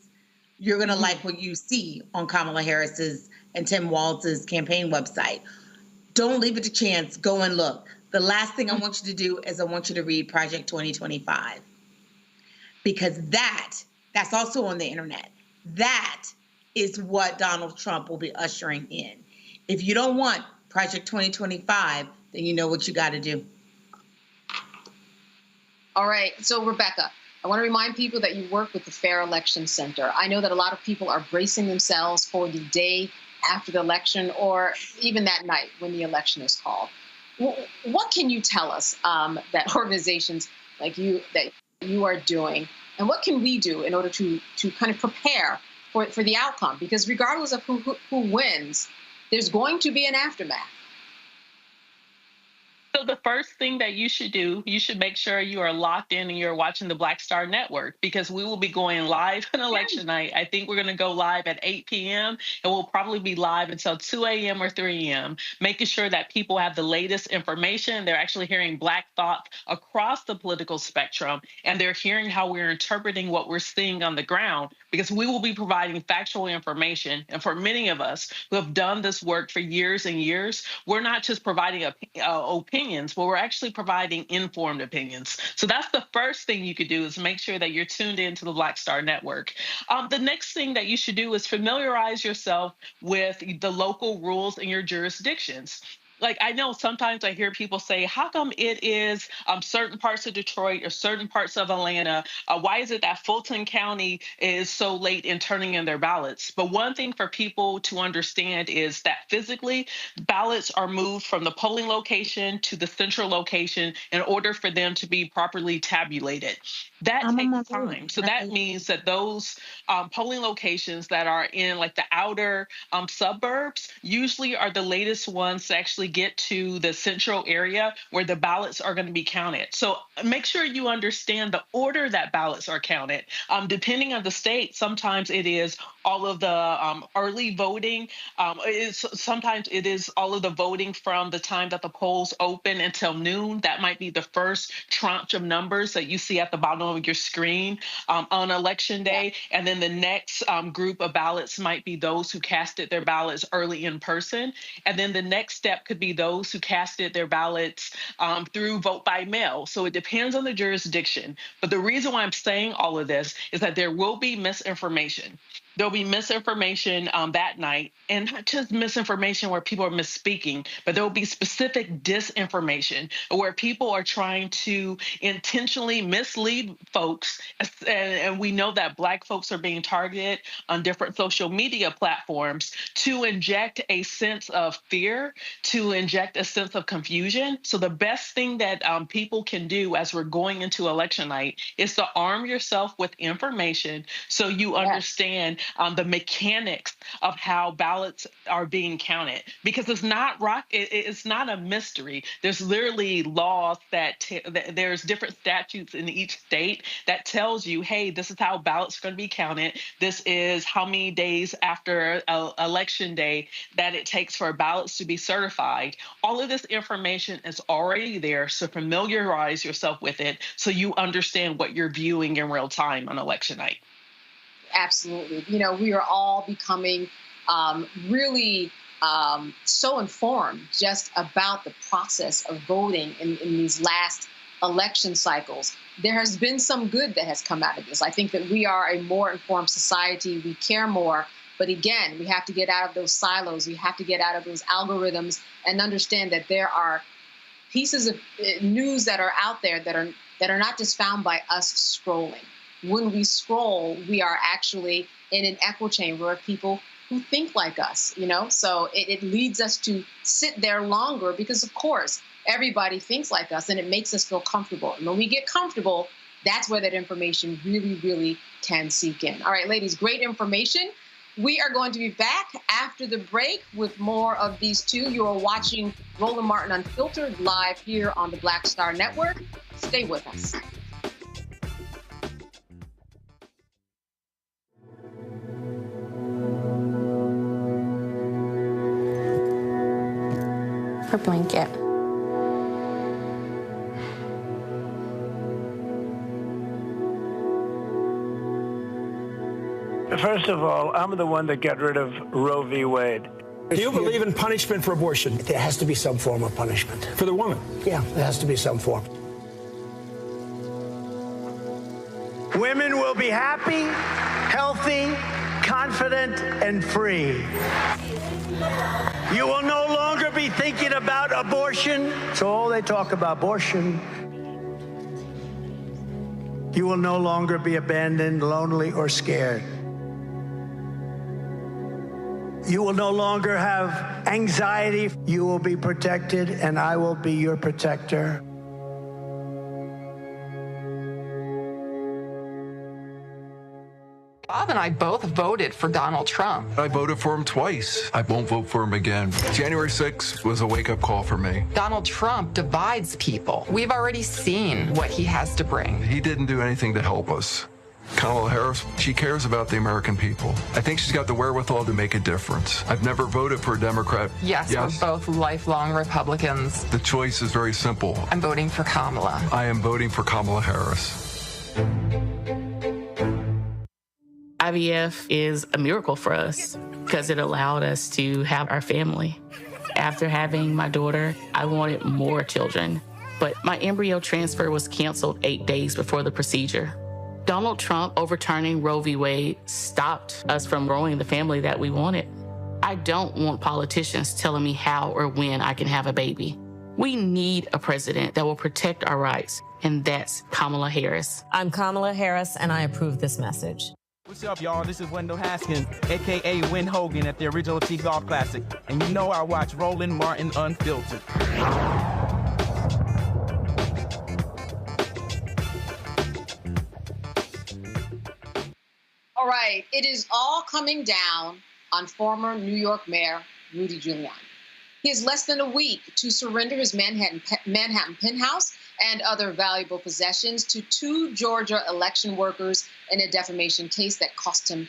you're going to like what you see on Kamala Harris's and Tim Walz's campaign website. Don't leave it to chance. Go and look. The last thing I want you to do is I want you to read Project 2025, because that's also on the internet. That is what Donald Trump will be ushering in. If you don't want Project 2025, then you know what you got to do. All right. So, Rebecca, I want to remind people that you work with the Fair Election Center. I know that a lot of people are bracing themselves for the day after the election, or even that night when the election is called. What can you tell us that organizations like you are doing, and what can we do in order to kind of prepare for the outcome? Because regardless of who wins, there's going to be an aftermath. So the first thing that you should do, you should make sure you are locked in and you're watching the Black Star Network, because we will be going live on election night. I think we're going to go live at 8 p.m. and we'll probably be live until 2 a.m. or 3 a.m., making sure that people have the latest information. They're actually hearing Black thought across the political spectrum, and they're hearing how we're interpreting what we're seeing on the ground, because we will be providing factual information. And for many of us who have done this work for years and years, we're not just providing opinions, but we're actually providing informed opinions. So that's the first thing you could do, is make sure that you're tuned into the Black Star Network. The next thing that you should do is familiarize yourself with the local rules in your jurisdictions. Like, I know sometimes I hear people say, how come it is certain parts of Detroit or certain parts of Atlanta? Why is it that Fulton County is so late in turning in their ballots? But one thing for people to understand is that physically, ballots are moved from the polling location to the central location in order for them to be properly tabulated. That takes time. So that means that those polling locations that are in like the outer suburbs usually are the latest ones to actually get to the central area where the ballots are going to be counted. So make sure you understand the order that ballots are counted. Depending on the state, sometimes it is all of the early voting. Sometimes it is all of the voting from the time that the polls open until noon. That might be the first tranche of numbers that you see at the bottom of your screen on election day. And then the next group of ballots might be those who casted their ballots early in person. And then the next step could be those who casted their ballots through vote by mail. So it depends on the jurisdiction. But the reason why I'm saying all of this is that there will be misinformation. There'll be misinformation that night, and not just misinformation where people are misspeaking, but there will be specific disinformation where people are trying to intentionally mislead folks. And we know that Black folks are being targeted on different social media platforms to inject a sense of fear, to inject a sense of confusion. So the best thing that people can do as we're going into election night is to arm yourself with information so you understand the mechanics of how ballots are being counted, because it's not it's not a mystery. There's literally laws that there's different statutes in each state that tells you, hey, this is how ballots are going to be counted. This is how many days after election day that it takes for ballots to be certified. All of this information is already there, so familiarize yourself with it so you understand what you're viewing in real time on election night. Absolutely. You know, we are all becoming really so informed just about the process of voting in these last election cycles. There has been some good that has come out of this. I think that we are a more informed society. We care more. But again, we have to get out of those silos. We have to get out of those algorithms and understand that there are pieces of news that are out there that are not just found by us scrolling. When we scroll, we are actually in an echo chamber of people who think like us, you know? So it leads us to sit there longer because, of course, everybody thinks like us and it makes us feel comfortable. And when we get comfortable, that's where that information really, really can sink in. All right, ladies, great information. We are going to be back after the break with more of these two. You are watching Roland Martin Unfiltered live here on the Black Star Network. Stay with us. Her blanket. First of all, I'm the one that got rid of Roe v. Wade. Do you believe in punishment for abortion? There has to be some form of punishment. For the woman? Yeah, there has to be some form. Women will be happy, healthy, confident, and free. You will no longer be thinking about abortion. So all they talk about abortion. You will no longer be abandoned, lonely, or scared. You will no longer have anxiety. You will be protected, and I will be your protector. Bob and I both voted for Donald Trump. I voted for him twice. I won't vote for him again. January 6th was a wake-up call for me. Donald Trump divides people. We've already seen what he has to bring. He didn't do anything to help us. Kamala Harris, she cares about the American people. I think she's got the wherewithal to make a difference. I've never voted for a Democrat. Yes, we're both lifelong Republicans. The choice is very simple. I'm voting for Kamala. I am voting for Kamala Harris. IVF is a miracle for us because it allowed us to have our family. After having my daughter, I wanted more children, but my embryo transfer was canceled 8 days before the procedure. Donald Trump overturning Roe v. Wade stopped us from growing the family that we wanted. I don't want politicians telling me how or when I can have a baby. We need a president that will protect our rights, and that's Kamala Harris. I'm Kamala Harris, and I approve this message. What's up, y'all? This is Wendell Haskins, a.k.a. Win Hogan at the Original T Golf Classic. And you know I watch Roland Martin Unfiltered. All right, it is all coming down on former New York Mayor Rudy Giuliani. He has less than a week to surrender his Manhattan penthouse and other valuable possessions to two Georgia election workers in a defamation case that cost him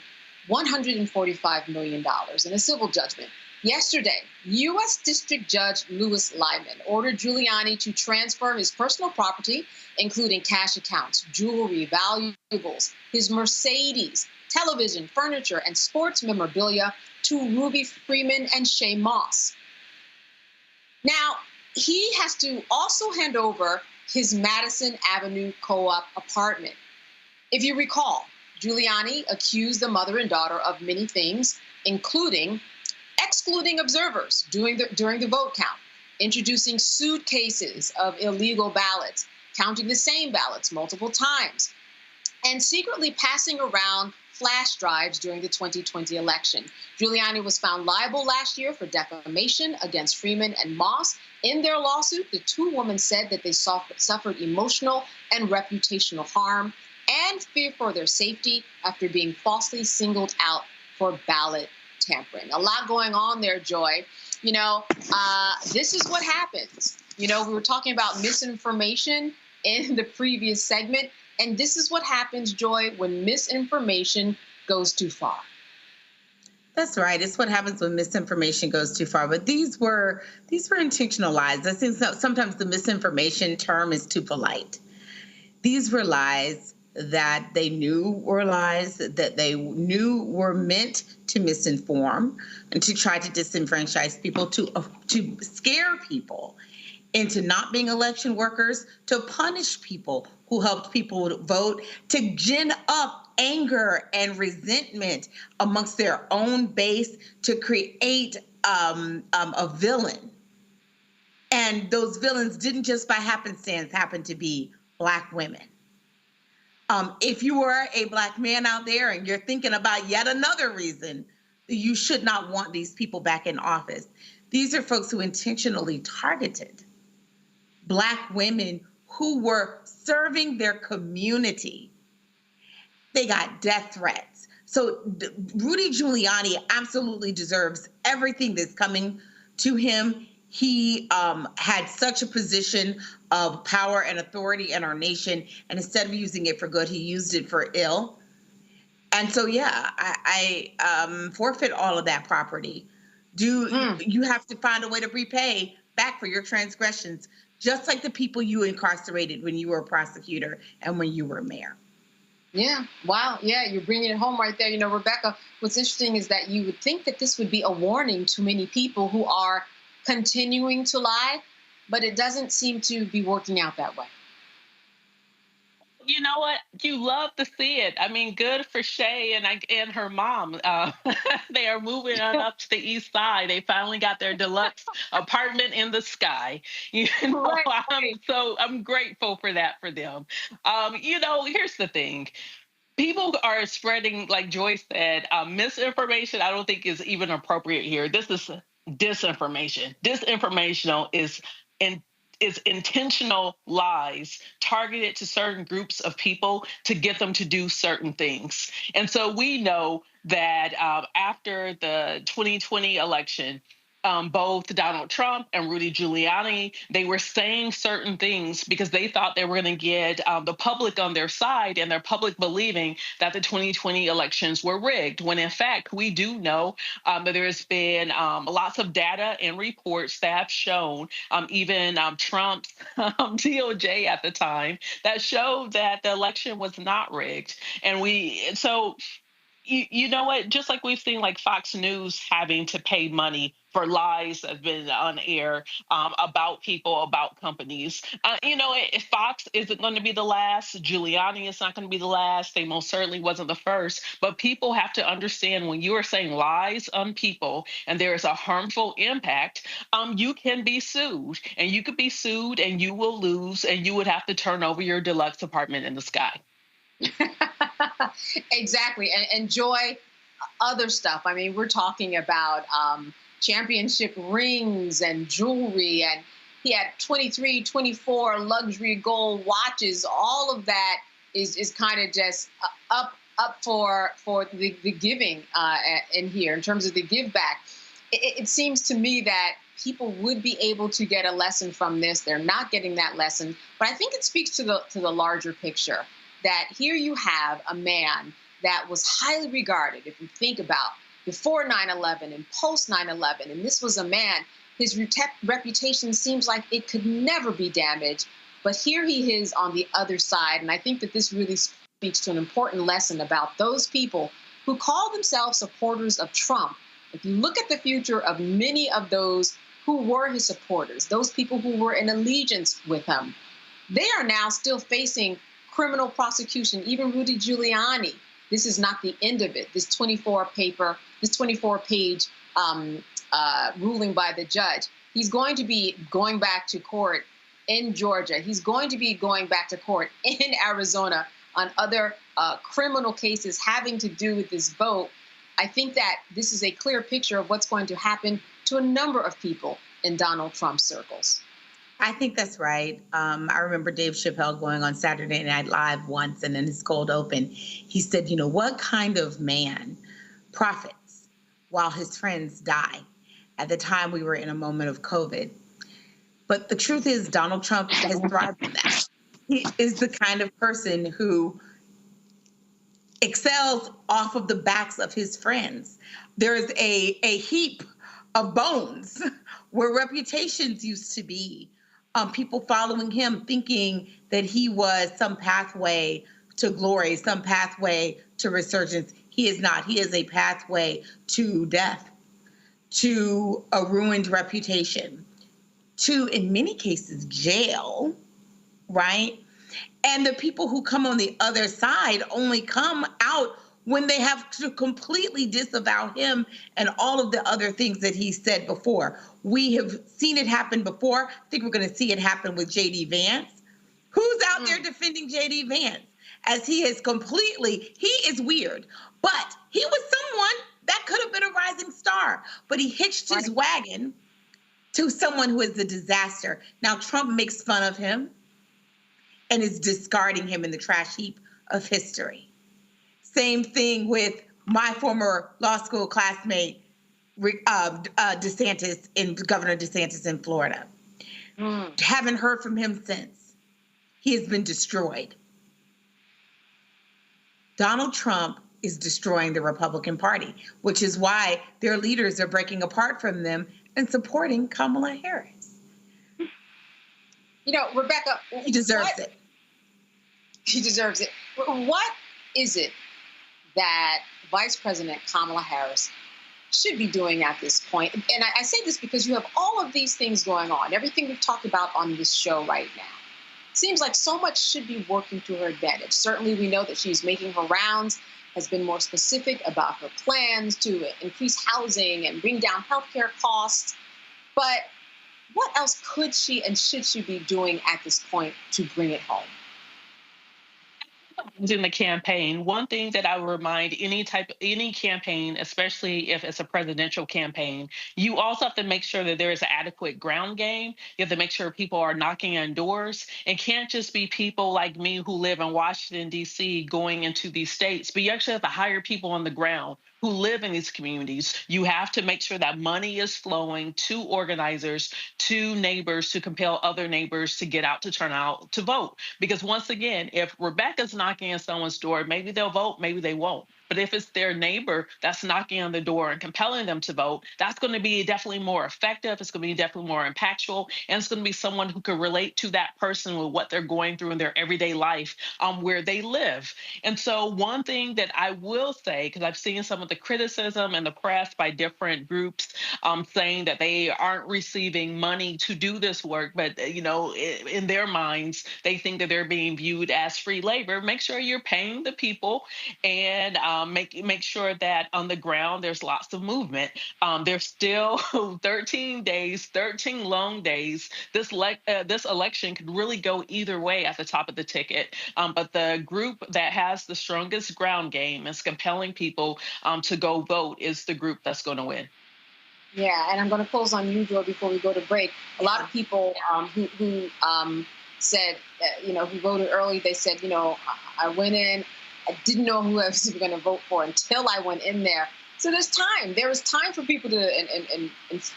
$145 million in a civil judgment. Yesterday, U.S. District Judge Louis Lyman ordered Giuliani to transfer his personal property, including cash accounts, jewelry, valuables, his Mercedes, television, furniture, and sports memorabilia to Ruby Freeman and Shay Moss. Now, he has to also hand over his Madison Avenue co-op apartment. If you recall, Giuliani accused the mother and daughter of many things, including excluding observers during the vote count, introducing suitcases of illegal ballots, counting the same ballots multiple times, and secretly passing around flash drives during the 2020 election. Giuliani was found liable last year for defamation against Freeman and Moss. In their lawsuit, the two women said that they suffered emotional and reputational harm and fear for their safety after being falsely singled out for ballot tampering. A lot going on there, Joy. You know, this is what happens. You know, we were talking about misinformation in the previous segment, and this is what happens, Joy, when misinformation goes too far. That's right. It's what happens when misinformation goes too far. But these were intentional lies. I think sometimes the misinformation term is too polite. These were lies that they knew were lies, that they knew were meant to misinform and to try to disenfranchise people, to scare people into not being election workers, to punish people who helped people vote, to gin up anger and resentment amongst their own base, to create a villain. And those villains didn't just by happenstance happen to be Black women. If you were a Black man out there and you're thinking about yet another reason you should not want these people back in office, these are folks who intentionally targeted Black women who were serving their community. They got death threats. So Rudy Giuliani absolutely deserves everything that's coming to him. He had such a position of power and authority in our nation, and instead of using it for good, he used it for ill. And so, yeah, I forfeit all of that property. You have to find a way to repay back for your transgressions, just like the people you incarcerated when you were a prosecutor and when you were a mayor. Yeah. Wow. Yeah, you're bringing it home right there. You know, Rebecca, what's interesting is that you would think that this would be a warning to many people who are continuing to lie, but it doesn't seem to be working out that way. You know what? You love to see it. I mean, good for Shay and her mom. They are moving on up to the east side. They finally got their deluxe apartment in the sky. You know, I'm grateful for that for them. You know, here's the thing. People are spreading, like Joyce said, misinformation. I don't think is even appropriate here. This is disinformation. Disinformational is intentional lies targeted to certain groups of people to get them to do certain things. And so we know that after the 2020 election, both Donald Trump and Rudy Giuliani, they were saying certain things because they thought they were going to get the public on their side and their public believing that the 2020 elections were rigged, when in fact we do know that there's been lots of data and reports that have shown, even Trump's DOJ at the time, that showed that the election was not rigged. And you know what? Just like we've seen, like Fox News having to pay money for lies that have been on air about people, about companies. You know, if Fox isn't going to be the last, Giuliani is not going to be the last. They most certainly wasn't the first. But people have to understand, when you are saying lies on people and there is a harmful impact, you can be sued. And you could be sued and you will lose, and you would have to turn over your deluxe apartment in the sky. Exactly. And Joy, other stuff. I mean, we're talking about championship rings and jewelry, and he had 23, 24 luxury gold watches. All of that is kind of just up for the giving in here in terms of the give back. It seems to me that people would be able to get a lesson from this. They're not getting that lesson, but I think it speaks to the larger picture. That here you have a man that was highly regarded, if you think about before 9/11 and post 9/11, and this was a man, his reputation seems like it could never be damaged, but here he is on the other side, and I think that this really speaks to an important lesson about those people who call themselves supporters of Trump. If you look at the future of many of those who were his supporters, those people who were in allegiance with him, they are now still facing criminal prosecution. Even Rudy Giuliani, this is not the end of it. This 24-page ruling by the judge. He's going to be going back to court in Georgia. He's going to be going back to court in Arizona on other criminal cases having to do with this vote. I think that this is a clear picture of what's going to happen to a number of people in Donald Trump's circles. I think that's right. I remember Dave Chappelle going on Saturday Night Live once, and in his cold open, he said, you know, what kind of man profits while his friends die? At the time, we were in a moment of COVID. But the truth is, Donald Trump has thrived on that. He is the kind of person who excels off of the backs of his friends. There is a heap of bones where reputations used to be. People following him thinking that he was some pathway to glory, some pathway to resurgence. He is not. He is a pathway to death, to a ruined reputation, to, in many cases, jail, right? And the people who come on the other side only come out when they have to completely disavow him and all of the other things that he said before. We have seen it happen before. I think we're going to see it happen with J.D. Vance. Who's out there defending J.D. Vance? As he is weird, but he was someone that could have been a rising star, but he hitched his wagon to someone who is a disaster. Now Trump makes fun of him and is discarding him in the trash heap of history. Same thing with my former law school classmate, Governor DeSantis in Florida. Haven't heard from him since. He has been destroyed. Donald Trump is destroying the Republican Party, which is why their leaders are breaking apart from them and supporting Kamala Harris. You know, Rebecca, he deserves it. He deserves it. What is it that Vice President Kamala Harris should be doing at this point? And I say this because you have all of these things going on, everything we've talked about on this show right now. It seems like so much should be working to her advantage. Certainly, we know that she's making her rounds, has been more specific about her plans to increase housing and bring down healthcare costs. But what else could she and should she be doing at this point to bring it home? In the campaign, one thing that I would remind any campaign, especially if it's a presidential campaign, you also have to make sure that there is an adequate ground game. You have to make sure people are knocking on doors. It can't just be people like me who live in Washington, D.C. going into these states, but you actually have to hire people on the ground who live in these communities. You have to make sure that money is flowing to organizers, to neighbors, to compel other neighbors to get out, to turn out to vote. Because once again, if Rebecca's knocking on someone's door, maybe they'll vote, maybe they won't. But if it's their neighbor that's knocking on the door and compelling them to vote, that's going to be definitely more effective. It's going to be definitely more impactful. And it's going to be someone who can relate to that person with what they're going through in their everyday life where they live. And so one thing that I will say, because I've seen some of the criticism in the press by different groups saying that they aren't receiving money to do this work, but, you know, in their minds, they think that they're being viewed as free labor. Make sure you're paying the people and make sure that on the ground there's lots of movement. There's still 13 days, 13 long days. This election could really go either way at the top of the ticket. But the group that has the strongest ground game is compelling people to go vote is the group that's going to win. Yeah, and I'm going to close on you, Joy, before we go to break. A lot of people who said, who voted early, they said, I went in, I didn't know who I was going to vote for until I went in there. So there's time. There is time for people to and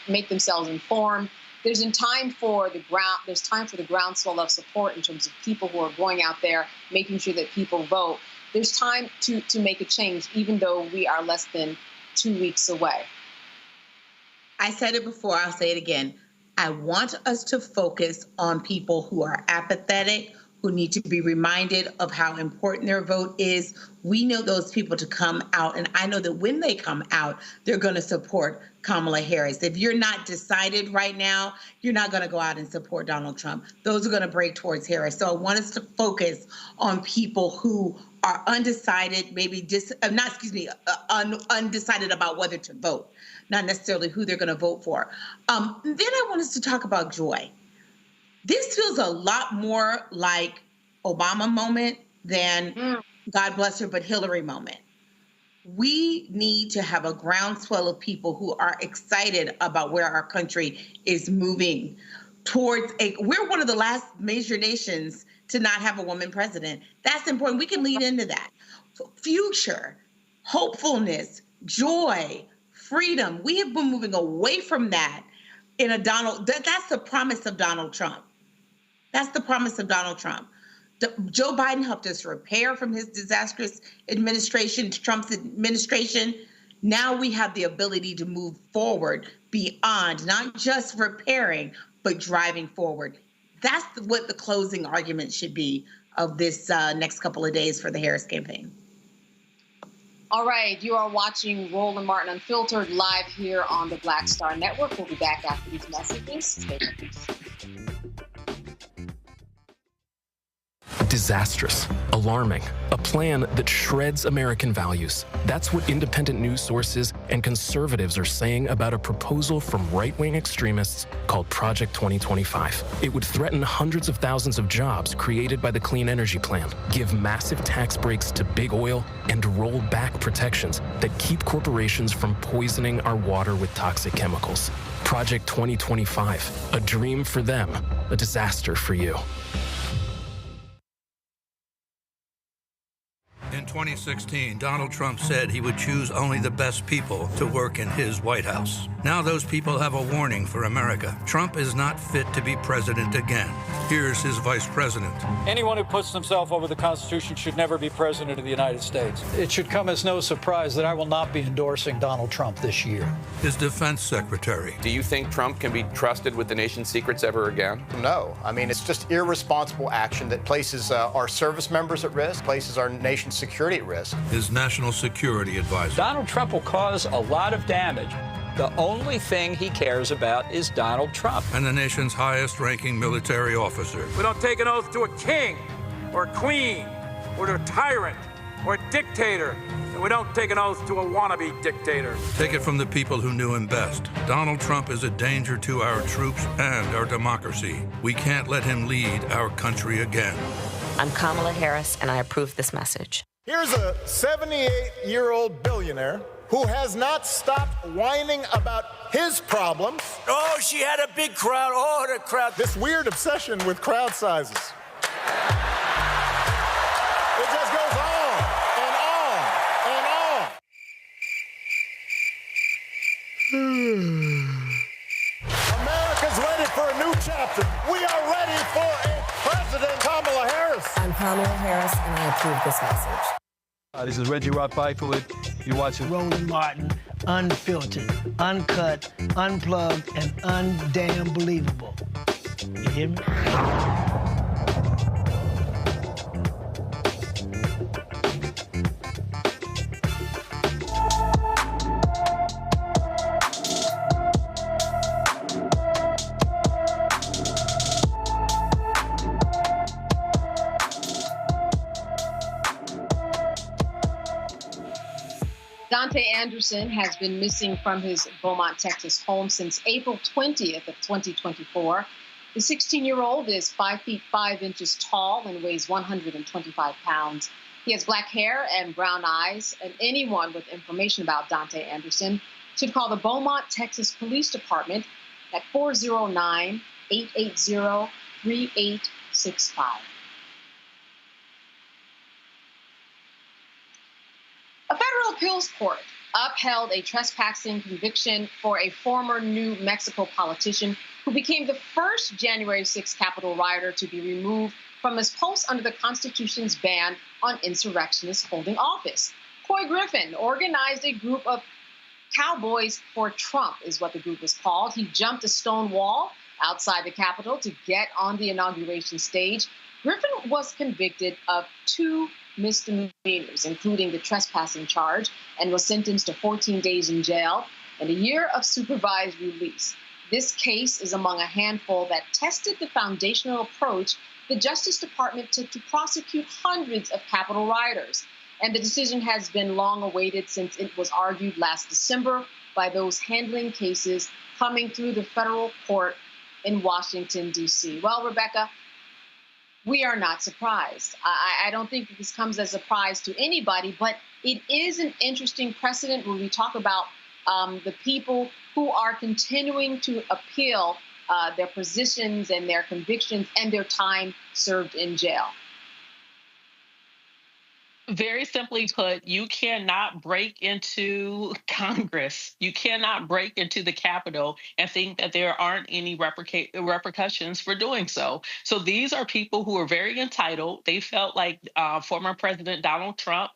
make themselves informed. There's time for the groundswell of support in terms of people who are going out there, making sure that people vote. There's time to make a change, even though we are less than 2 weeks away. I said it before, I'll say it again. I want us to focus on people who are apathetic, who need to be reminded of how important their vote is. We know those people to come out, and I know that when they come out, they're going to support Kamala Harris. If you're not decided right now, you're not going to go out and support Donald Trump. Those are going to break towards Harris. So I want us to focus on people who are undecided, undecided about whether to vote, not necessarily who they're going to vote for. Then I want us to talk about Joy. This feels a lot more like Obama moment than God bless her, but Hillary moment. We need to have a groundswell of people who are excited about where our country is moving towards we're one of the last major nations to not have a woman president. That's important. We can lead into that. Future, hopefulness, joy, freedom. We have been moving away from that in that's the promise of Donald Trump. That's the promise of Donald Trump. Joe Biden helped us repair from his disastrous administration to Trump's administration. Now we have the ability to move forward beyond not just repairing, but driving forward. That's what the closing argument should be of this next couple of days for the Harris campaign. All right, you are watching Roland Martin Unfiltered live here on the Black Star Network. We'll be back after these messages. Stay tuned. Disastrous, alarming, a plan that shreds American values. That's what independent news sources and conservatives are saying about a proposal from right-wing extremists called Project 2025. It would threaten hundreds of thousands of jobs created by the Clean Energy Plan, give massive tax breaks to big oil, and roll back protections that keep corporations from poisoning our water with toxic chemicals. Project 2025, a dream for them, a disaster for you. In 2016, Donald Trump said he would choose only the best people to work in his White House. Now those people have a warning for America. Trump is not fit to be president again. Here's his vice president. Anyone who puts himself over the Constitution should never be president of the United States. It should come as no surprise that I will not be endorsing Donald Trump this year. His defense secretary. Do you think Trump can be trusted with the nation's secrets ever again? No. I mean, it's just irresponsible action that places our service members at risk, places our nation's security at risk. His national security advisor. Donald Trump will cause a lot of damage. The only thing he cares about is Donald Trump. And the nation's highest-ranking military officer. We don't take an oath to a king or a queen or to a tyrant or a dictator. And we don't take an oath to a wannabe dictator. Take it from the people who knew him best. Donald Trump is a danger to our troops and our democracy. We can't let him lead our country again. I'm Kamala Harris, and I approve this message. Here's a 78-year-old billionaire who has not stopped whining about his problems. Oh, she had a big crowd. Oh, the crowd. This weird obsession with crowd sizes. It just goes on and on and on. America's ready for a new chapter. We are ready for a President Kamala Harris. I'm Kamala Harris, and I approve this message. This is Reggie Roth-Byford. You're watching Roland Martin, unfiltered, uncut, unplugged, and undamn believable. You hear me? Dante Anderson has been missing from his Beaumont, Texas home since April 20th of 2024. The 16-year-old is 5 feet 5 inches tall and weighs 125 pounds. He has black hair and brown eyes, and anyone with information about Dante Anderson should call the Beaumont, Texas Police Department at 409-880-3865. A federal appeals court upheld a trespassing conviction for a former New Mexico politician who became the first January 6 Capitol rioter to be removed from his post under the Constitution's ban on insurrectionists holding office. Coy Griffin organized a group of Cowboys for Trump, is what the group was called. He jumped a stone wall outside the Capitol to get on the inauguration stage. Griffin was convicted of 2 misdemeanors, including the trespassing charge, and was sentenced to 14 days in jail and a year of supervised release. This case is among a handful that tested the foundational approach the Justice Department took to prosecute hundreds of Capitol rioters. And the decision has been long awaited since it was argued last December by those handling cases coming through the federal court in Washington, D.C. Well, Rebecca, we are not surprised. I don't think this comes as a surprise to anybody, but it is an interesting precedent when we talk about the people who are continuing to appeal their positions and their convictions and their time served in jail. Very simply put, you cannot break into Congress. You cannot break into the Capitol and think that there aren't any repercussions for doing so. So these are people who are very entitled. They felt like former President Donald Trump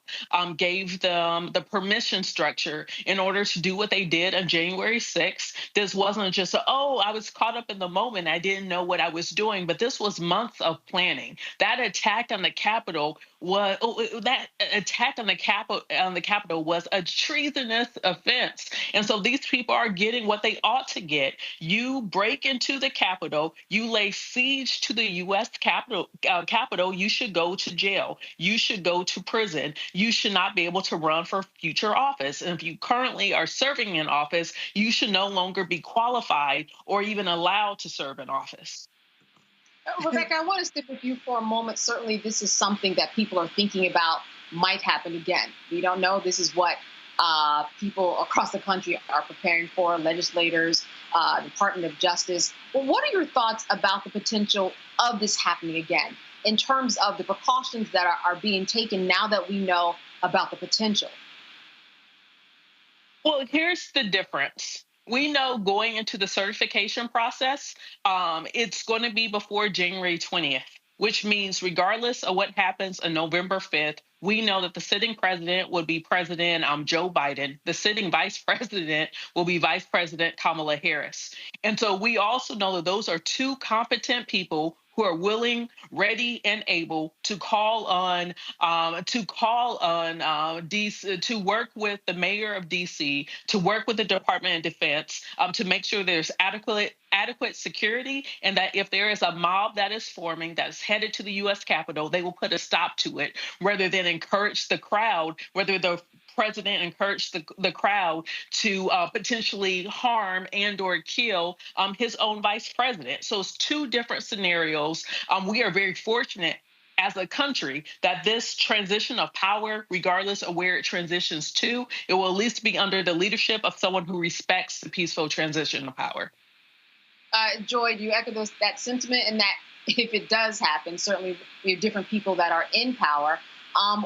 gave them the permission structure in order to do what they did on January 6th. This wasn't just, I was caught up in the moment. I didn't know what I was doing, but this was months of planning. That attack on the Capitol was was a treasonous offense. And so these people are getting what they ought to get. You break into the Capitol, you lay siege to the U.S. Capitol, you should go to jail. You should go to prison. You should not be able to run for future office. And if you currently are serving in office, you should no longer be qualified or even allowed to serve in office. Rebecca, I want to stick with you for a moment. Certainly, this is something that people are thinking about might happen again. We don't know. This is what people across the country are preparing for, legislators, Department of Justice. Well, what are your thoughts about the potential of this happening again? in terms of the precautions that are being taken now that we know about the potential? Well, here's the difference. We know going into the certification process, it's going to be before January 20th, which means regardless of what happens on November 5th, we know that the sitting president would be President Joe Biden. The sitting vice president will be Vice President Kamala Harris. And so we also know that those are two competent people who are willing, ready, and able to call on DC, to work with the mayor of DC, to work with the Department of Defense, to make sure there's adequate security, and that if there is a mob that is forming that is headed to the U.S. Capitol, they will put a stop to it, rather than encourage the crowd, whether the president encouraged the crowd to potentially harm and or kill his own vice president. So it's two different scenarios. We are very fortunate as a country that this transition of power, regardless of where it transitions to, it will at least be under the leadership of someone who respects the peaceful transition of power. Joy, do you echo that sentiment? And that if it does happen, certainly we have different people that are in power,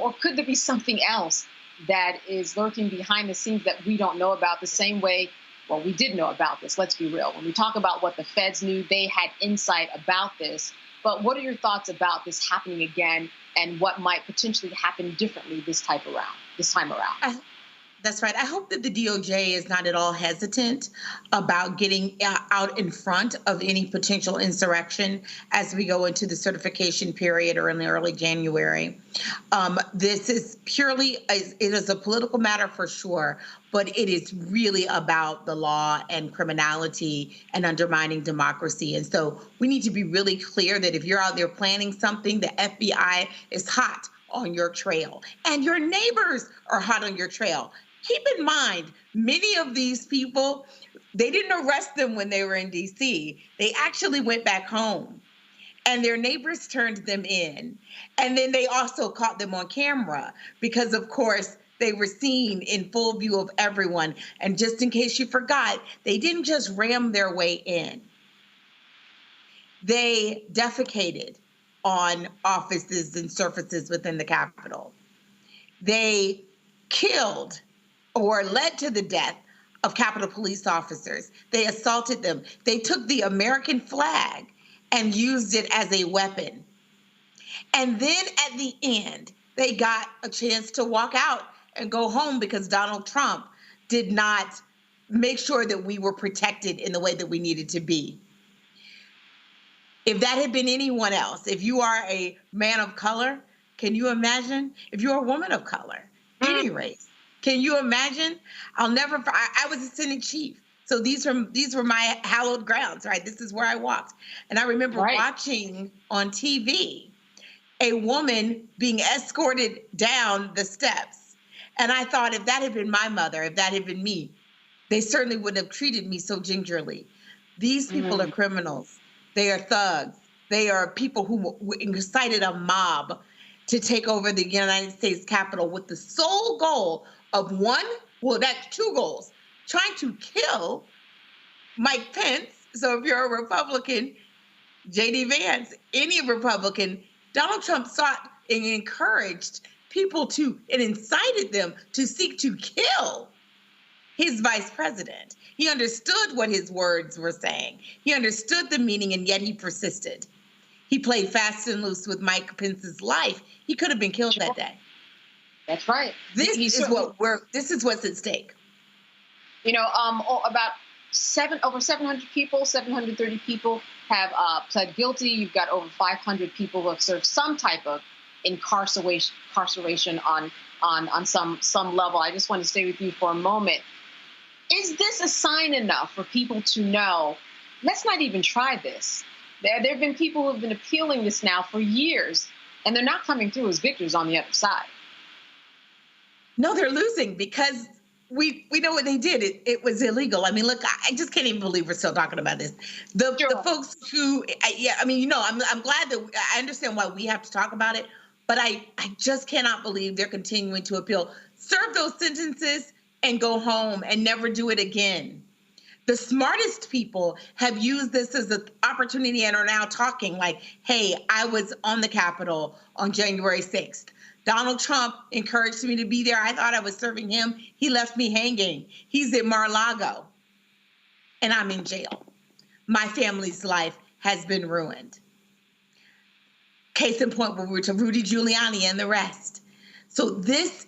or could there be something else that is lurking behind the scenes that we don't know about, the same way, well, we did know about this, let's be real. When we talk about what the feds knew, they had insight about this. But what are your thoughts about this happening again, and what might potentially happen differently this time around? That's right. I hope that the DOJ is not at all hesitant about getting out in front of any potential insurrection as we go into the certification period or in the early January. This is purely, it is a political matter for sure, but it is really about the law and criminality and undermining democracy. And so we need to be really clear that if you're out there planning something, the FBI is hot on your trail, and your neighbors are hot on your trail. Keep in mind, many of these people, they didn't arrest them when they were in D.C. They actually went back home, and their neighbors turned them in. And then they also caught them on camera because, of course, they were seen in full view of everyone. And just in case you forgot, they didn't just ram their way in. They defecated on offices and surfaces within the Capitol. They killed or led to the death of Capitol police officers. They assaulted them. They took the American flag and used it as a weapon. And then at the end, they got a chance to walk out and go home because Donald Trump did not make sure that we were protected in the way that we needed to be. If that had been anyone else, if you are a man of color, can you imagine? If you're a woman of color, any race, can you imagine? I was a Senate chief. So these were my hallowed grounds, right? This is where I walked. And I remember watching on TV a woman being escorted down the steps. And I thought, if that had been my mother, if that had been me, they certainly wouldn't have treated me so gingerly. These people are criminals. They are thugs. They are people who incited a mob to take over the United States Capitol with the sole goal of that's two goals, trying to kill Mike Pence. So if you're a Republican, J.D. Vance, any Republican, Donald Trump sought and encouraged people and incited them to seek to kill his vice president. He understood what his words were saying. He understood the meaning, and yet he persisted. He played fast and loose with Mike Pence's life. He could have been killed that day. That's right. This is what's at stake. You know, about over 700 people, 730 people have pled guilty. You've got over 500 people who have served some type of incarceration on some level. I just want to stay with you for a moment. Is this a sign enough for people to know, let's not even try this? There have been people who have been appealing this now for years, and they're not coming through as victors on the other side. No, they're losing because we know what they did. It was illegal. I mean, look, I just can't even believe we're still talking about this. The folks who, I'm glad that I understand why we have to talk about it, but I just cannot believe they're continuing to appeal. Serve those sentences and go home and never do it again. The smartest people have used this as an opportunity and are now talking like, hey, I was on the Capitol on January 6th. Donald Trump encouraged me to be there. I thought I was serving him. He left me hanging. He's at Mar-a-Lago, and I'm in jail. My family's life has been ruined. Case in point, we were to Rudy Giuliani and the rest. So this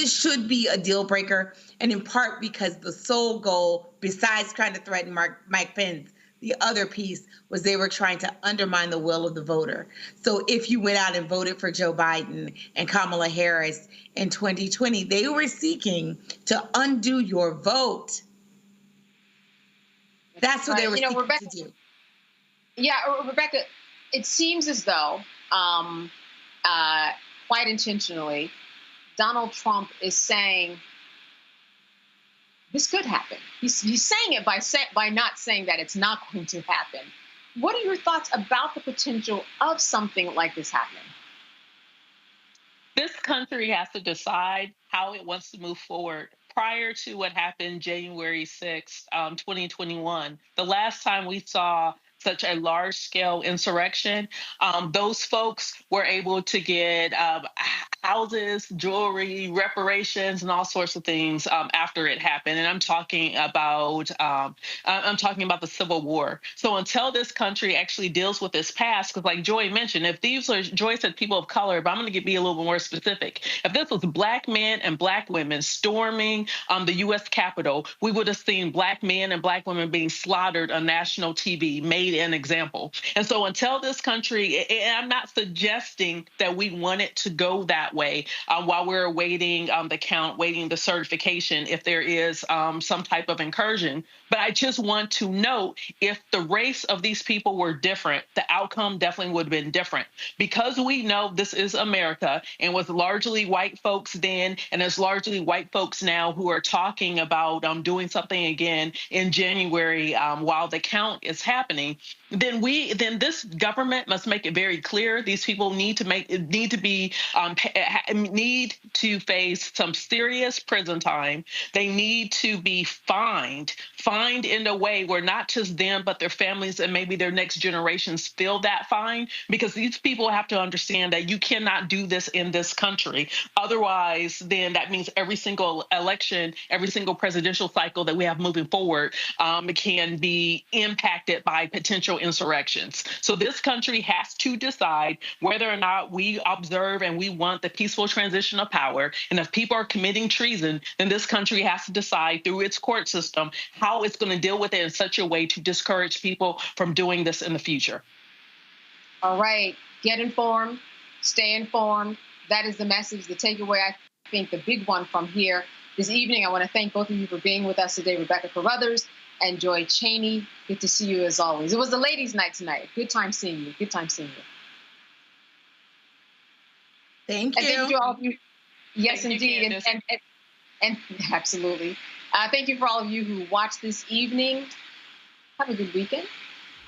should be a deal breaker, and in part because the sole goal, besides trying to threaten Mike Pence, the other piece was they were trying to undermine the will of the voter. So if you went out and voted for Joe Biden and Kamala Harris in 2020, they were seeking to undo your vote. That's what they were seeking to do. Yeah, Rebecca, it seems as though, quite intentionally, Donald Trump is saying this could happen. He's saying it by not saying that it's not going to happen. What are your thoughts about the potential of something like this happening? This country has to decide how it wants to move forward. Prior to what happened January 6th, 2021, the last time we saw such a large-scale insurrection, those folks were able to get houses, jewelry, reparations, and all sorts of things after it happened. And I'm talking about the Civil War. So until this country actually deals with this past, because like Joy mentioned, if these are, Joy said people of color, but I'm going to be a little bit more specific. If this was Black men and Black women storming the U.S. Capitol, we would have seen Black men and Black women being slaughtered on national TV, made an example. And so until this country, and I'm not suggesting that we want it to go that way while we're awaiting the count, waiting the certification, if there is some type of incursion. But I just want to note, if the race of these people were different, the outcome definitely would have been different. Because we know this is America and was largely white folks then, and it's largely white folks now who are talking about doing something again in January while the count is happening, then this government must make it very clear these people need to face some serious prison time. They need to be fined in a way where not just them but their families and maybe their next generations feel that fine, because these people have to understand that you cannot do this in this country. Otherwise, then that means every single election, every single presidential cycle that we have moving forward can be impacted by potential insurrections. So this country has to decide whether or not we observe and we want the peaceful transition of power. And if people are committing treason, then this country has to decide through its court system how it's going to deal with it in such a way to discourage people from doing this in the future. All right. Get informed. Stay informed. That is the message, the takeaway, I think the big one from here this evening. I want to thank both of you for being with us today, Rebecca Carruthers and Joy Cheney. Good to see you as always. It was the ladies' night tonight. Good time seeing you. Good time seeing you. Thank you. And thank you to all of you. Yes, Thank indeed. You, and absolutely. Thank you for all of you who watched this evening. Have a good weekend.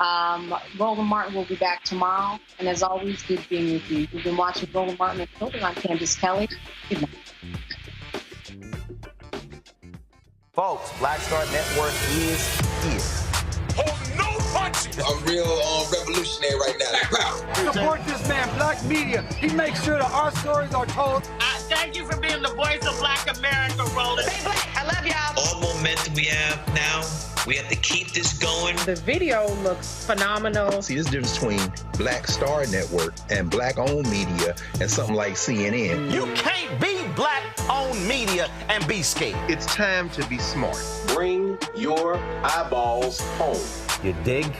Roland Martin will be back tomorrow. And as always, good being with you. You've been watching Roland Martin and Children. I'm Candace Kelly. Good night. Folks, Black Star Network is here. Hold no punches! I'm real revolutionary right now. Support this man, Black Media. He makes sure that our stories are told. Thank you for being the voice of Black America, Roland. Stay black. I love y'all. All momentum we have now, we have to keep this going. The video looks phenomenal. See, there's a difference between Black Star Network and Black-owned media and something like CNN. You can't be Black-owned media and be scared. It's time to be smart. Bring your eyeballs home. You dig?